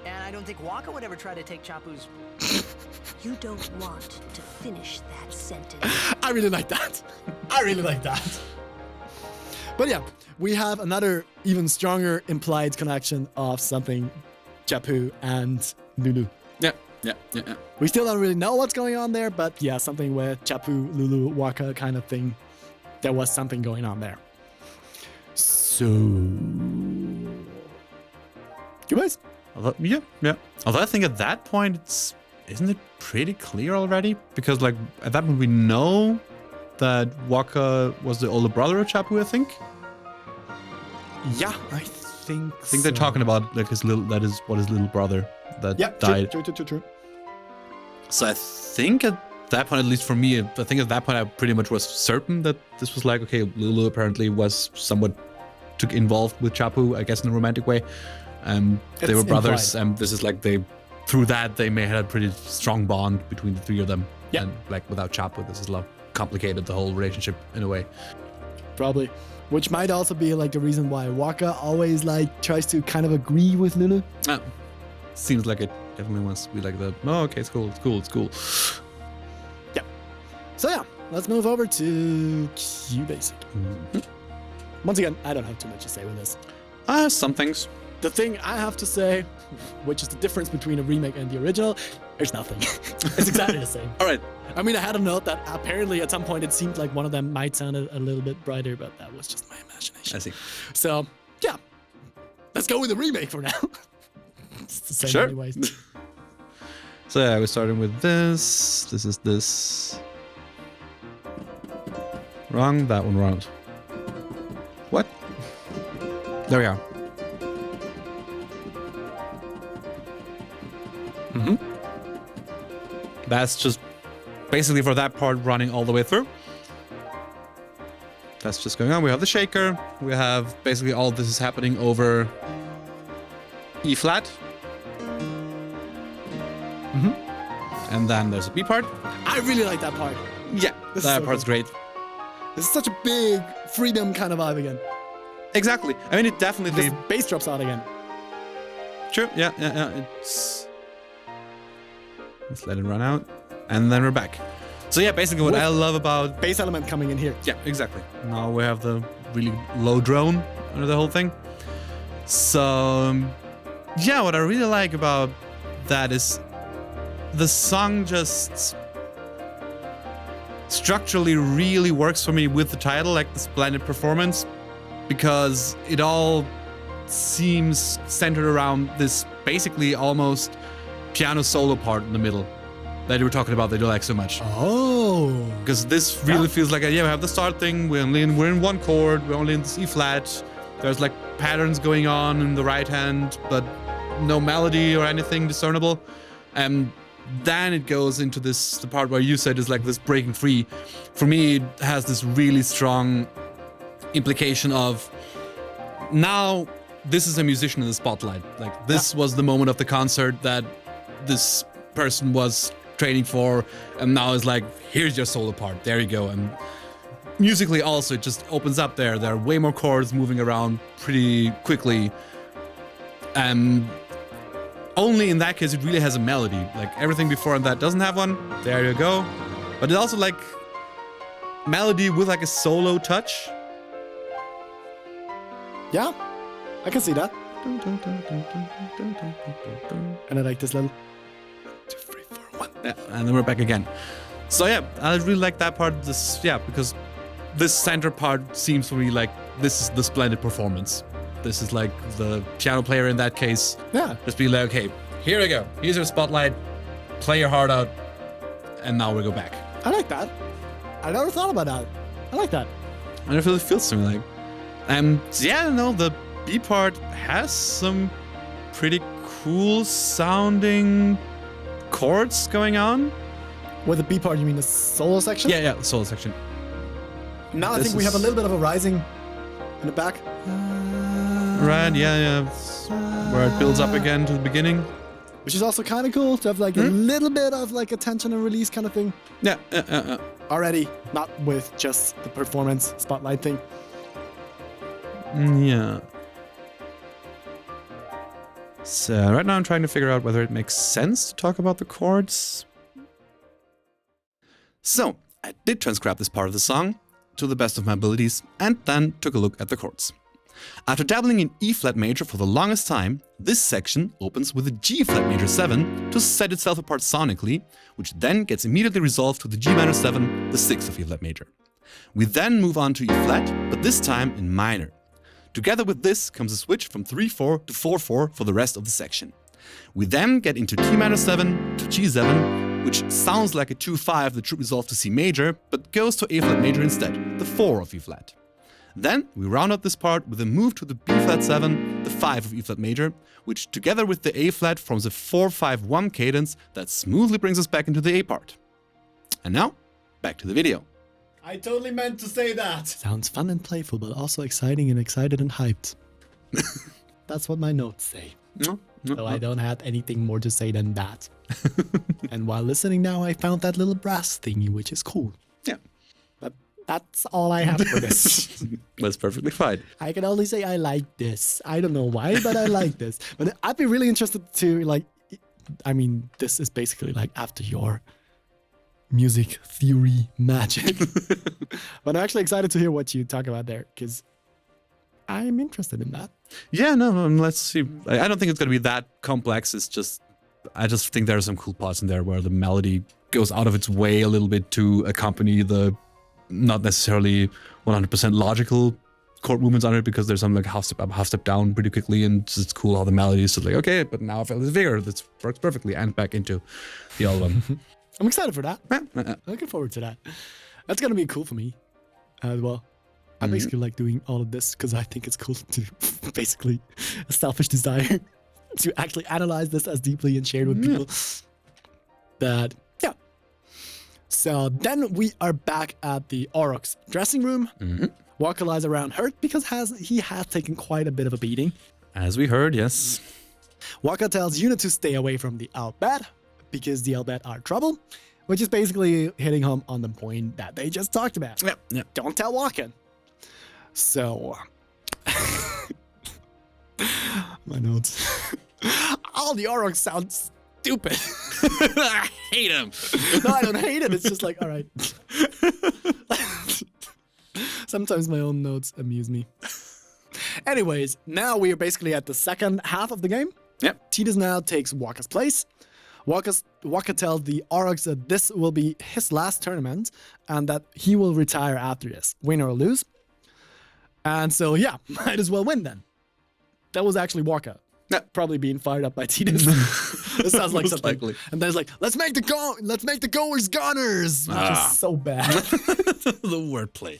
And I don't think Waka would ever try to take Chapu's... You don't want to finish that sentence. I really like that. I really like that. But yeah, we have another even stronger implied connection of something Chapu and Lulu. Yeah. We still don't really know what's going on there, but yeah, something with Chapu, Lulu, Waka kind of thing. There was something going on there. So... You guys? Although, yeah. Although I think at that point, isn't it pretty clear already? Because like at that point we know that Waka was the older brother of Chapu, I think. Yeah, I think they're talking about like his little, that is what his little brother that died. True. So I think at that point, at least for me, I think at that point I pretty much was certain that this was like, okay, Lulu apparently was somewhat involved with Chapu, I guess in a romantic way. They were brothers, and this is like through that they may have had a pretty strong bond between the three of them. Yeah. And like without Chapu, this is a lot complicated, the whole relationship in a way. Probably. Which might also be like the reason why Waka always like tries to kind of agree with Lulu. Seems like it definitely wants to be like the, oh, okay, it's cool. Yeah. So yeah, let's move over to Q Basic. Once again, I don't have too much to say with this. Some things. The thing I have to say, which is the difference between a remake and the original, there's nothing. It's exactly the same. All right. I mean, I had a note that apparently at some point it seemed like one of them might sound a little bit brighter, but that was just my imagination. I see. So, yeah. Let's go with the remake for now. It's the same Sure. anyways. So yeah, we're starting with this. This is this. Wrong. That one wrong. What? There we are. That's just basically for that part running all the way through. That's just going on. We have the shaker. We have basically all this is happening over E flat. And then there's a B part. I really like that part. Yeah, This is that so part's good. great. This is such a big freedom kind of vibe again. Exactly. I mean, it definitely... This bass drops out again. True. Yeah. Let's let it run out. And then we're back. So yeah, basically what I love about... Bass element coming in here. Yeah, exactly. Now we have the really low drone under the whole thing. So, yeah, what I really like about that is the song just structurally really works for me with the title, like the splendid performance, because it all seems centered around this basically almost piano solo part in the middle that you were talking about that you like so much. Oh. Because this really feels like, we have the start thing, we're in one chord, we're only in this E flat, there's like patterns going on in the right hand, but no melody or anything discernible. And then it goes into this, the part where you said is like this breaking free. For me, it has this really strong implication of now this is a musician in the spotlight. Like this was the moment of the concert that this person was training for, and now it's like, here's your solo part, there you go. And musically also, it just opens up there. There are way more chords moving around pretty quickly. Only in that case, it really has a melody. Like everything before that doesn't have one. There you go. But it also like melody with like a solo touch. Yeah, I can see that. And I like this little 2, 3, 4, 1. Yeah, and then we're back again. So yeah, I really like that part. Because this center part seems to me like this is the splendid performance. This is like the piano player in that case. Yeah. Just be like, okay, here we go. Here's your spotlight. Play your heart out. And now we go back. I like that. I never thought about that. I like that. I feel it feels to me like. Yeah, no, the B part has some pretty cool sounding chords going on. With the B part, you mean the solo section? Yeah, the solo section. Now I think we have a little bit of a rising in the back. Right, yeah. Where it builds up again to the beginning. Which is also kind of cool to have like a little bit of like a tension and release kind of thing. Yeah. Already, not with just the performance spotlight thing. Yeah. So right now I'm trying to figure out whether it makes sense to talk about the chords. So I did transcribe this part of the song to the best of my abilities and then took a look at the chords. After dabbling in E flat major for the longest time, this section opens with a G flat major 7 to set itself apart sonically, which then gets immediately resolved to the G minor 7, the 6th of E flat major. We then move on to E flat, but this time in minor. Together with this comes a switch from 3-4 to 4-4 for the rest of the section. We then get into T minor 7 to G7, which sounds like a 2-5 that should resolve to C major, but goes to A flat major instead, the 4 of E flat. Then we round out this part with a move to the B flat 7, the 5 of E flat major, which together with the A flat forms a 4-5-1 cadence that smoothly brings us back into the A part. And now, back to the video. I totally meant to say that. Sounds fun and playful, but also exciting and excited and hyped. That's what my notes say. So I don't have anything more to say than that. And while listening now, I found that little brass thingy, which is cool. Yeah. But that's all I have for this. That's perfectly fine. I can only say I like this. I don't know why, but I like this. But I'd be really interested to, like, I mean, this is basically like after your music theory magic. But I'm actually excited to hear what you talk about there, because I'm interested in that. Yeah, no, let's see. I don't think it's going to be that complex. I just think there are some cool parts in there where the melody goes out of its way a little bit to accompany the not necessarily 100% logical chord movements on it, because there's some like half step up, half step down pretty quickly, and it's cool how the melody is just like, okay, but now I feel this vigor, this works perfectly, and back into the old one. I'm excited for that. Looking forward to that. That's gonna be cool for me as well. I basically like doing all of this because I think it's cool to basically a selfish desire to actually analyze this as deeply and share it with people. That, yeah. So then we are back at the Aurochs dressing room. Waka lies around hurt because he has taken quite a bit of a beating. As we heard, yes. Waka tells Yuna to stay away from the Outbat because the Outbat are trouble, which is basically hitting home on the point that they just talked about. Yep. Don't tell Waka. So, my notes. All the Aurochs sound stupid. I hate him. No, I don't hate it. It's just like, all right. Sometimes my own notes amuse me. Anyways, now we are basically at the second half of the game. Yep. Tidus now takes Waka's place. Waka tells the Aurochs that this will be his last tournament and that he will retire after this, win or lose. And so, yeah, might as well win then. That was actually Waka. Probably being fired up by Tidus. This sounds like something. Likely. And then it's like, let's make the goers goners, which is so bad. The wordplay.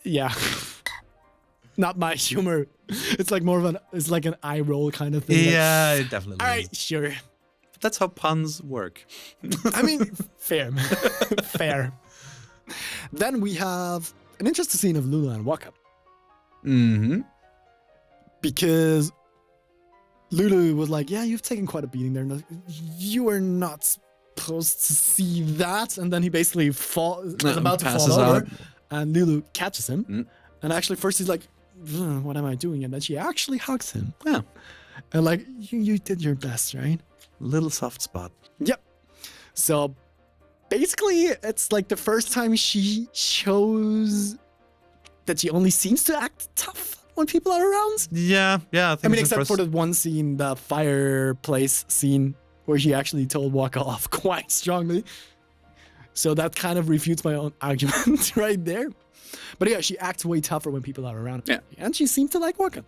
Yeah. Not my humor. It's like more of it's like an eye roll kind of thing. Yeah, it definitely all right, sure. But that's how puns work. I mean, fair. Fair. Then we have an interesting scene of Lulu and Waka. Because Lulu was like, yeah, you've taken quite a beating there. You are not supposed to see that. And then he basically is about to fall over. Out. And Lulu catches him. And actually first he's like, what am I doing? And then she actually hugs him. Yeah. And like, you did your best, right? Little soft spot. Yep. So basically it's like the first time she shows that she only seems to act tough when people are around. Yeah. I mean, except for the one scene, the fireplace scene, where she actually told Waka off quite strongly. So that kind of refutes my own argument right there. But yeah, she acts way tougher when people are around. Yeah. And she seemed to like Waka.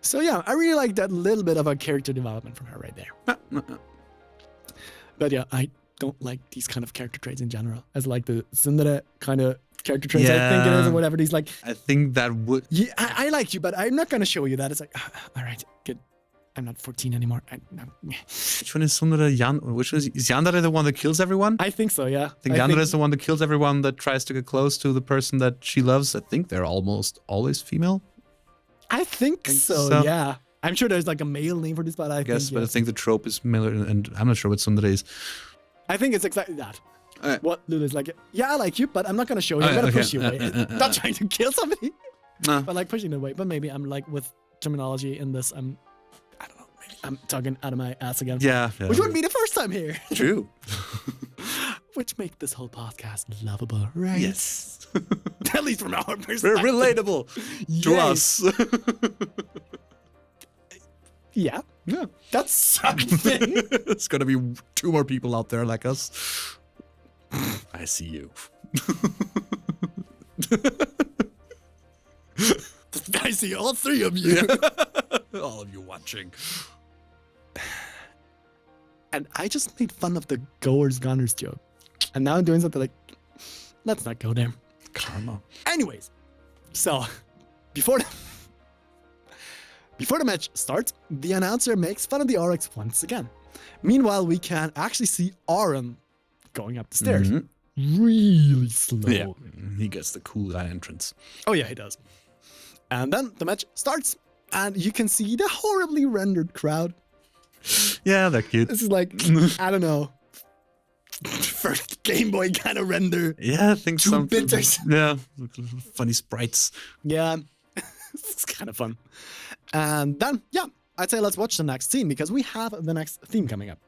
So yeah, I really like that little bit of a character development from her right there. But yeah, I don't like these kind of character traits in general. As like the tsundere kind of character traits, I think it is, or whatever. These like. I think that would. Yeah, I like you, but I'm not gonna show you that. It's like, all right, good. I'm not 14 anymore. Which one is Tsundere? Which is Yandere the one that kills everyone? I think so, yeah. I think Yandere is the one that kills everyone that tries to get close to the person that she loves. I think they're almost always female. I think so, yeah. I'm sure there's like a male name for this, but I guess, think, but I think the trope is male, and I'm not sure what Tsundere is. I think it's exactly that. What Lulu's like, yeah, I like you, but I'm not gonna show you. I'm gonna push you away. Not trying to kill somebody, but like pushing it away. But maybe I'm like with terminology in this, I don't know. Maybe I'm talking out of my ass again. Yeah. Which wouldn't be the first time here. True. Which make this whole podcast lovable, right? Yes. At least from our perspective. We're relatable to us. Yeah. That's something. There's gonna be 2 more people out there like us. I see you. I see all 3 of you. All of you watching. And I just made fun of the goers gunners joke. And now I'm doing something like, let's not go there. Karma. Anyways, so before the match starts, the announcer makes fun of the RX once again. Meanwhile, we can actually see Aaron going up the stairs. Really slow. Yeah, he gets the cool guy entrance. Oh yeah, he does. And then the match starts, and you can see the horribly rendered crowd. Yeah, they're cute. This is like, I don't know, first Game Boy kind of render. Yeah, I think so. 2-bitters. Yeah, funny sprites. Yeah, it's kind of fun. And then, yeah, I'd say let's watch the next scene because we have the next theme coming up,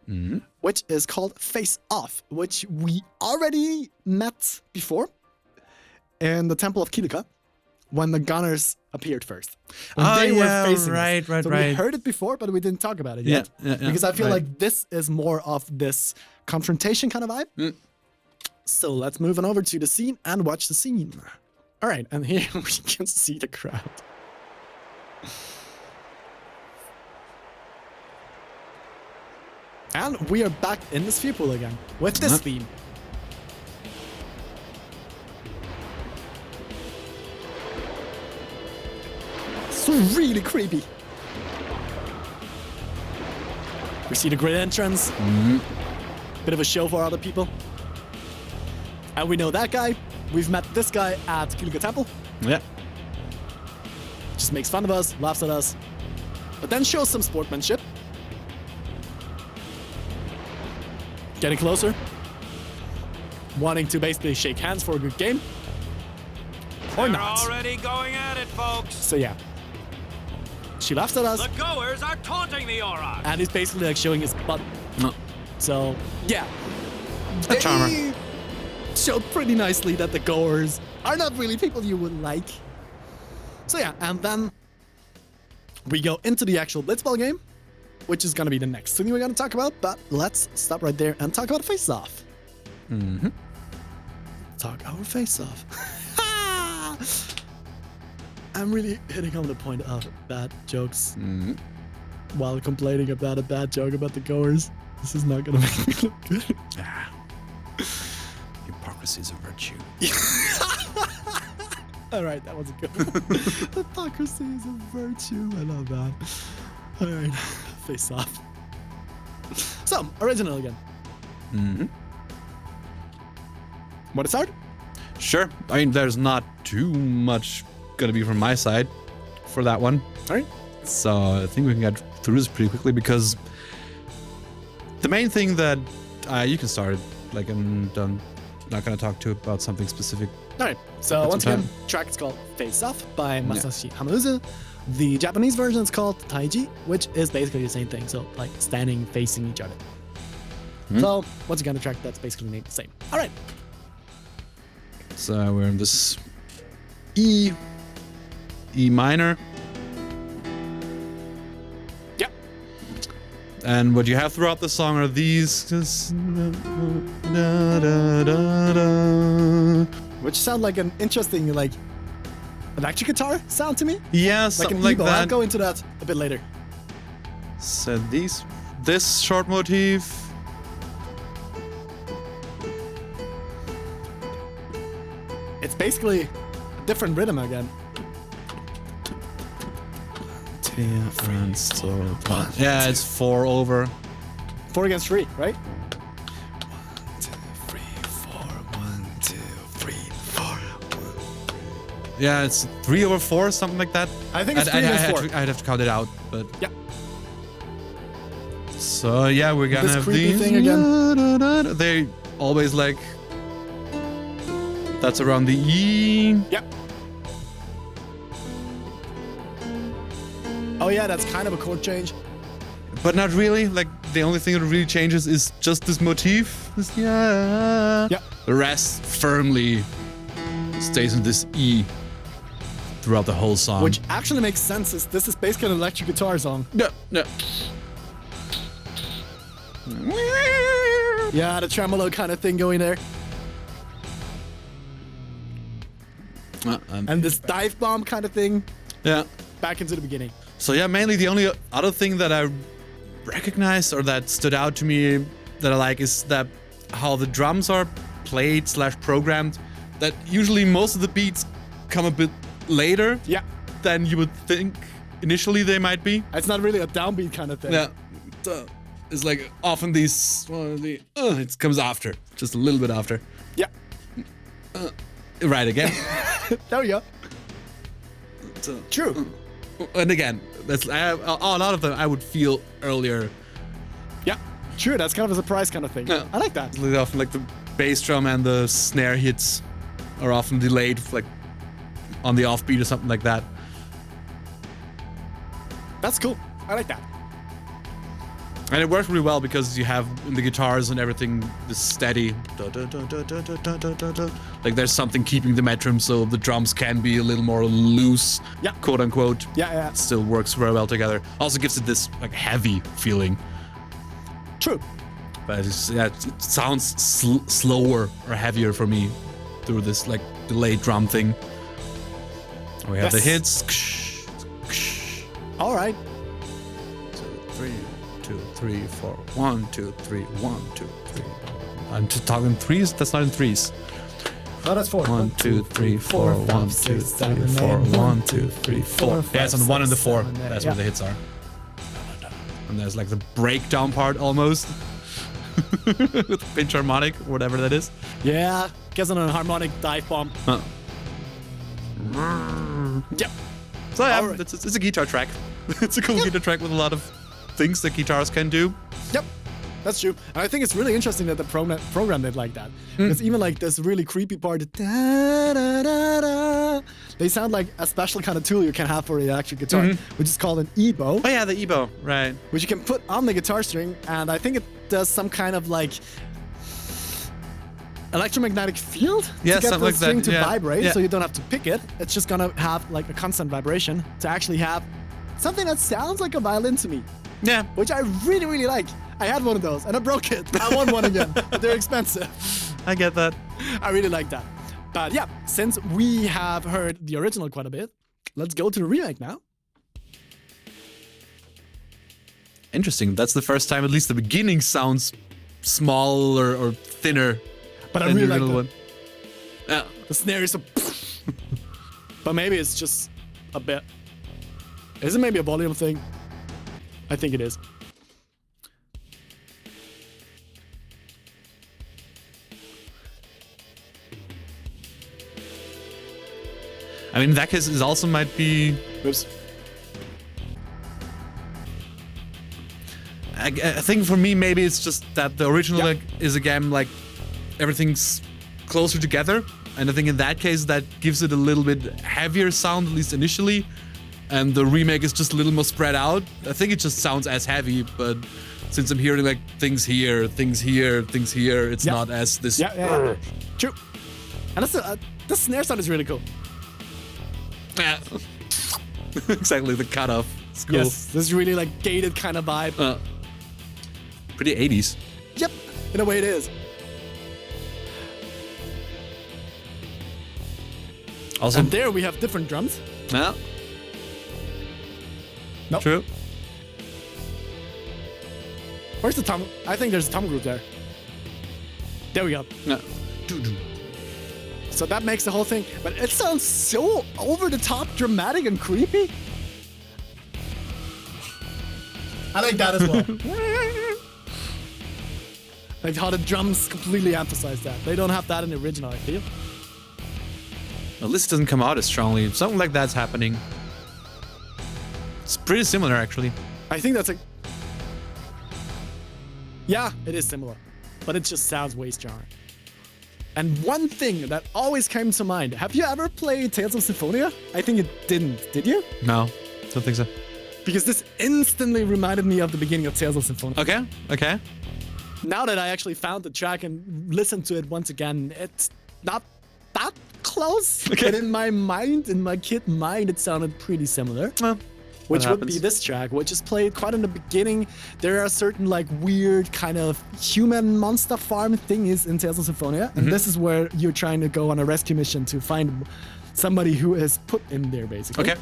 which is called Face Off, which we already met before in the Temple of Kilika when the gunners appeared first. When they were facing us. Right. We heard it before, but we didn't talk about it yet. Because I feel like this is more of this confrontation kind of vibe. So let's move on over to the scene and watch the scene. All right, and here we can see the crowd. And we are back in the sphere pool again with this theme. So really creepy. We see the great entrance. Bit of a show for other people. And we know that guy. We've met this guy at Kilika Temple. Yeah. Just makes fun of us, laughs at us, but then shows some sportsmanship. Getting closer. Wanting to basically shake hands for a good game. Or They're not. already going at it, folks. So yeah. She laughs at us. The goers are taunting the Aurochs. And he's basically like showing his butt. So yeah. A charmer. They showed pretty nicely that the goers are not really people you would like. So yeah, and then we go into the actual Blitzball game, which is gonna be the next thing we're gonna talk about, but let's stop right there and talk about Face Off. Talk our Face Off. I'm really hitting on the point of bad jokes while complaining about a bad joke about the goers. This is not gonna make me look good. Hypocrisy is a virtue. All right, that was a good one. Hypocrisy is a virtue. I love that. All right, Face Off. So, original again. Want to start? Sure. I mean, there's not too much gonna be from my side for that one. All right. So I think we can get through this pretty quickly because the main thing that you can start, like, I'm not gonna talk to about something specific. All right. So once again, track is called Face Off by Masashi Hamauzu. The Japanese version is called Taiji, which is basically the same thing. So like standing facing each other. So once again, the track that's basically named the same. All right. So we're in this E minor. Yep. And what you have throughout the song are these. Which sound like an interesting, like, electric guitar sound to me. Yeah, Like something an like Evo. that. I'll go into that a bit later. So this short motif. basically a different rhythm again. Yeah, it's 4 over. 4 against 3, right? 1, 2, 3, 4. 1, 2, 3, 4. Yeah, it's 3 over 4, something like that. I think it's 3 against 4. I'd have to count it out, but Yeah. So yeah, we're gonna This have creepy these. thing again. They always like. That's around the E. Yep. Oh yeah, that's kind of a chord change. But not really. Like the only thing that really changes is just this motif. This yeah. Yeah. The rest firmly stays in this E throughout the whole song. Which actually makes sense. This is basically an electric guitar song. No. Yeah, the tremolo kind of thing going there. And this dive bomb kind of thing. Yeah. Back into the beginning. So yeah, mainly the only other thing that I recognized or that stood out to me that I like is that how the drums are played / programmed. That usually most of the beats come a bit later. Yeah. Than you would think initially they might be. It's not really a downbeat kind of thing. Yeah. It's like often these. It comes after, just a little bit after. Yeah. Right again. There we go. True. And again, that's a lot of them I would feel earlier. Yeah. True. That's kind of a surprise kind of thing. Yeah. I like that. It's often like the bass drum and the snare hits are often delayed, like on the offbeat or something like that. That's cool. I like that. And it works really well because you have in the guitars and everything this steady. Like there's something keeping the metrum so the drums can be a little more loose, yeah, quote unquote. Yeah. It still works very well together. Also gives it this like heavy feeling. True. But it sounds slower or heavier for me through this like delayed drum thing. We have the hits. All right. 2, 3, 4. 1, 2, 3. 1, 2, 3. I'm just talking threes. That's not in threes. Oh, that's 4. 1, 2, 3, 4. 1, 2, 3, 4. 1, 2, 3, 4. Yeah, it's on the 1 and the 4. That's where the hits are. And there's like the breakdown part almost. With pinch harmonic, whatever that is. Yeah, gets on a harmonic dive bomb. Yep. So yeah, it's a guitar track. It's a cool guitar track with a lot of things that guitars can do. Yep, that's true. And I think it's really interesting that the programmed it like that. It's even like this really creepy part. They sound like a special kind of tool you can have for the electric guitar, which is called an EBow. Oh yeah, the EBow, right. Which you can put on the guitar string, and I think it does some kind of like electromagnetic field to get the string to vibrate, so you don't have to pick it. It's just gonna have like a constant vibration to actually have something that sounds like a violin to me. Yeah. Which I really, really like. I had one of those and I broke it. I want one again, but they're expensive. I get that. I really like that. But yeah, since we have heard the original quite a bit, let's go to the remake now. Interesting. That's the first time at least the beginning sounds smaller or thinner. But I really like one. Yeah. The snare is a but maybe it's just a bit. Is it maybe a volume thing? I think it is. I mean, in that case, it also might be. Oops. I think for me, maybe it's just that the original is again like everything's closer together, and I think in that case that gives it a little bit heavier sound, at least initially. And the remake is just a little more spread out. I think it just sounds as heavy, but since I'm hearing like things here, things here, things here, it's not as this. Yeah. True. And that's the snare sound is really cool. Yeah. Exactly, the cutoff. It's cool. Yes, this is really like gated kind of vibe. Pretty 80s. Yep, in a way it is. Also, and there we have different drums. Yeah. Nope. True. Where's the tom? I think there's a tom group there. There we go. No. So that makes the whole thing, but it sounds so over the top, dramatic and creepy. I like that as well. Like how the drums completely emphasize that. They don't have that in the original, I feel. Well, this doesn't come out as strongly. Something like that's happening. It's pretty similar, actually. I think that's yeah, it is similar, but it just sounds way stronger. And one thing that always came to mind, have you ever played Tales of Symphonia? I think it didn't, did you? No, don't think so. Because this instantly reminded me of the beginning of Tales of Symphonia. Okay. Now that I actually found the track and listened to it once again, it's not that close. But in my mind, in my kid mind, it sounded pretty similar. Well, which would be this track, which is played quite in the beginning. There are certain like weird kind of human monster farm things in Tales of Symphonia. And this is where you're trying to go on a rescue mission to find somebody who is put in there, basically. Okay.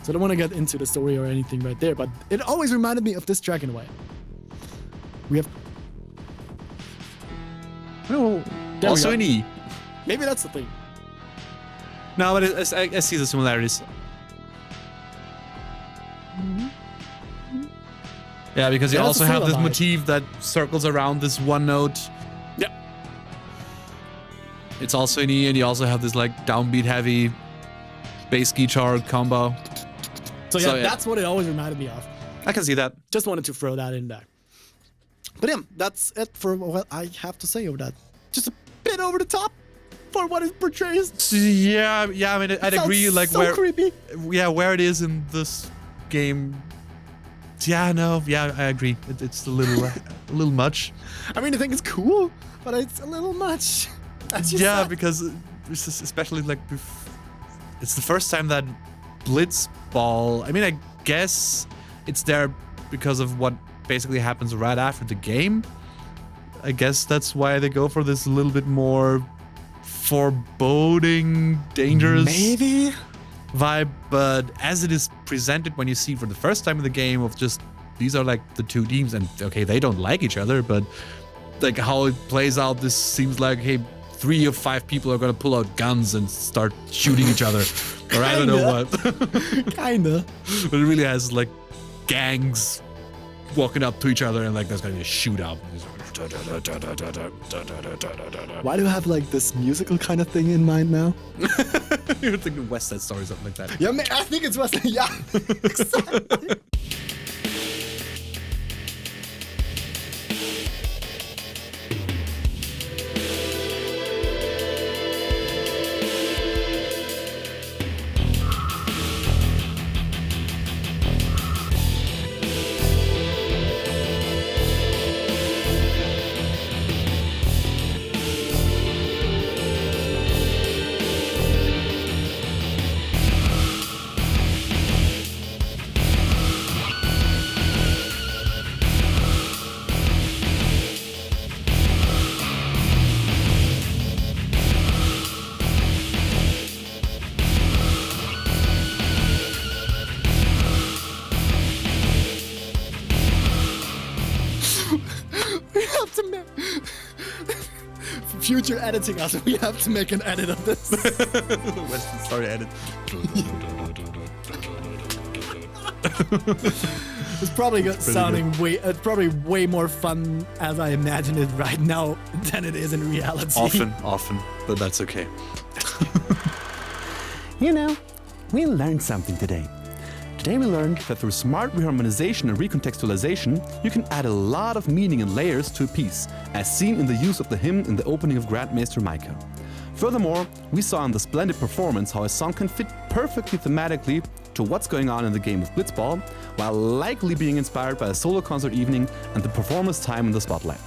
So I don't want to get into the story or anything right there, but it always reminded me of this track in a way. We have... Oh, also an E. Maybe that's the thing. No, but I see the similarities. Yeah, because you also have this motif that circles around this one note. Yeah. It's also an E, and you also have this like downbeat heavy bass guitar combo. So yeah, that's what it always reminded me of. I can see that. Just wanted to throw that in there. But yeah, that's it for what I have to say over that. Just a bit over the top for what it portrays. Yeah, I mean, I'd agree. Like so creepy. Yeah, where it is in this game. Yeah, I agree. It's a little much. I mean, I think it's cool, but it's a little much. Yeah, because especially like it's the first time that Blitzball. I mean, I guess it's there because of what basically happens right after the game. I guess that's why they go for this a little bit more foreboding, dangerous maybe vibe. But as it is presented when you see it for the first time in the game, of just these are like the two teams, and okay, they don't like each other, but like how it plays out, this seems like, hey, 3 of 5 people are gonna pull out guns and start shooting each other, or I don't know what. Kinda. But it really has like gangs walking up to each other, and like there's gonna be a shootout. Why do you have like this musical kind of thing in mind now? You're thinking West Side Story, something like that. Yeah, I think it's West Side. Yeah, exactly. Future editing us, we have to make an edit of this. Western Story edit. It's probably sounding probably way more fun as I imagine it right now than it is in reality. Often, but that's okay. You know, we learned something today. Today we learned that through smart reharmonization and recontextualization, you can add a lot of meaning and layers to a piece, as seen in the use of the hymn in the opening of Grandmaster Micah. Furthermore, we saw in the splendid performance how a song can fit perfectly thematically to what's going on in the game of Blitzball, while likely being inspired by a solo concert evening and the performer's time in the spotlight.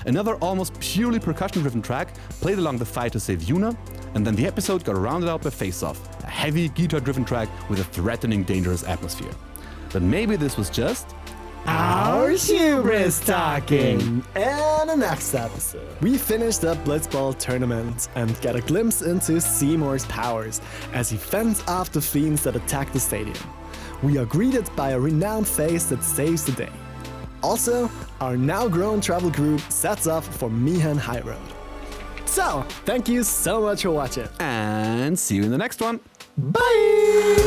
Another almost purely percussion-driven track played along the fight to save Yuna, and then the episode got rounded out by Face Off, a heavy guitar-driven track with a threatening, dangerous atmosphere. But maybe this was just our hubris talking. And the next episode, we finished up Blitzball tournament and get a glimpse into Seymour's powers as he fends off the fiends that attack the stadium. We are greeted by a renowned face that saves the day. Also, our now grown travel group sets off for Mihan High Road. So, thank you so much for watching. And see you in the next one. Bye!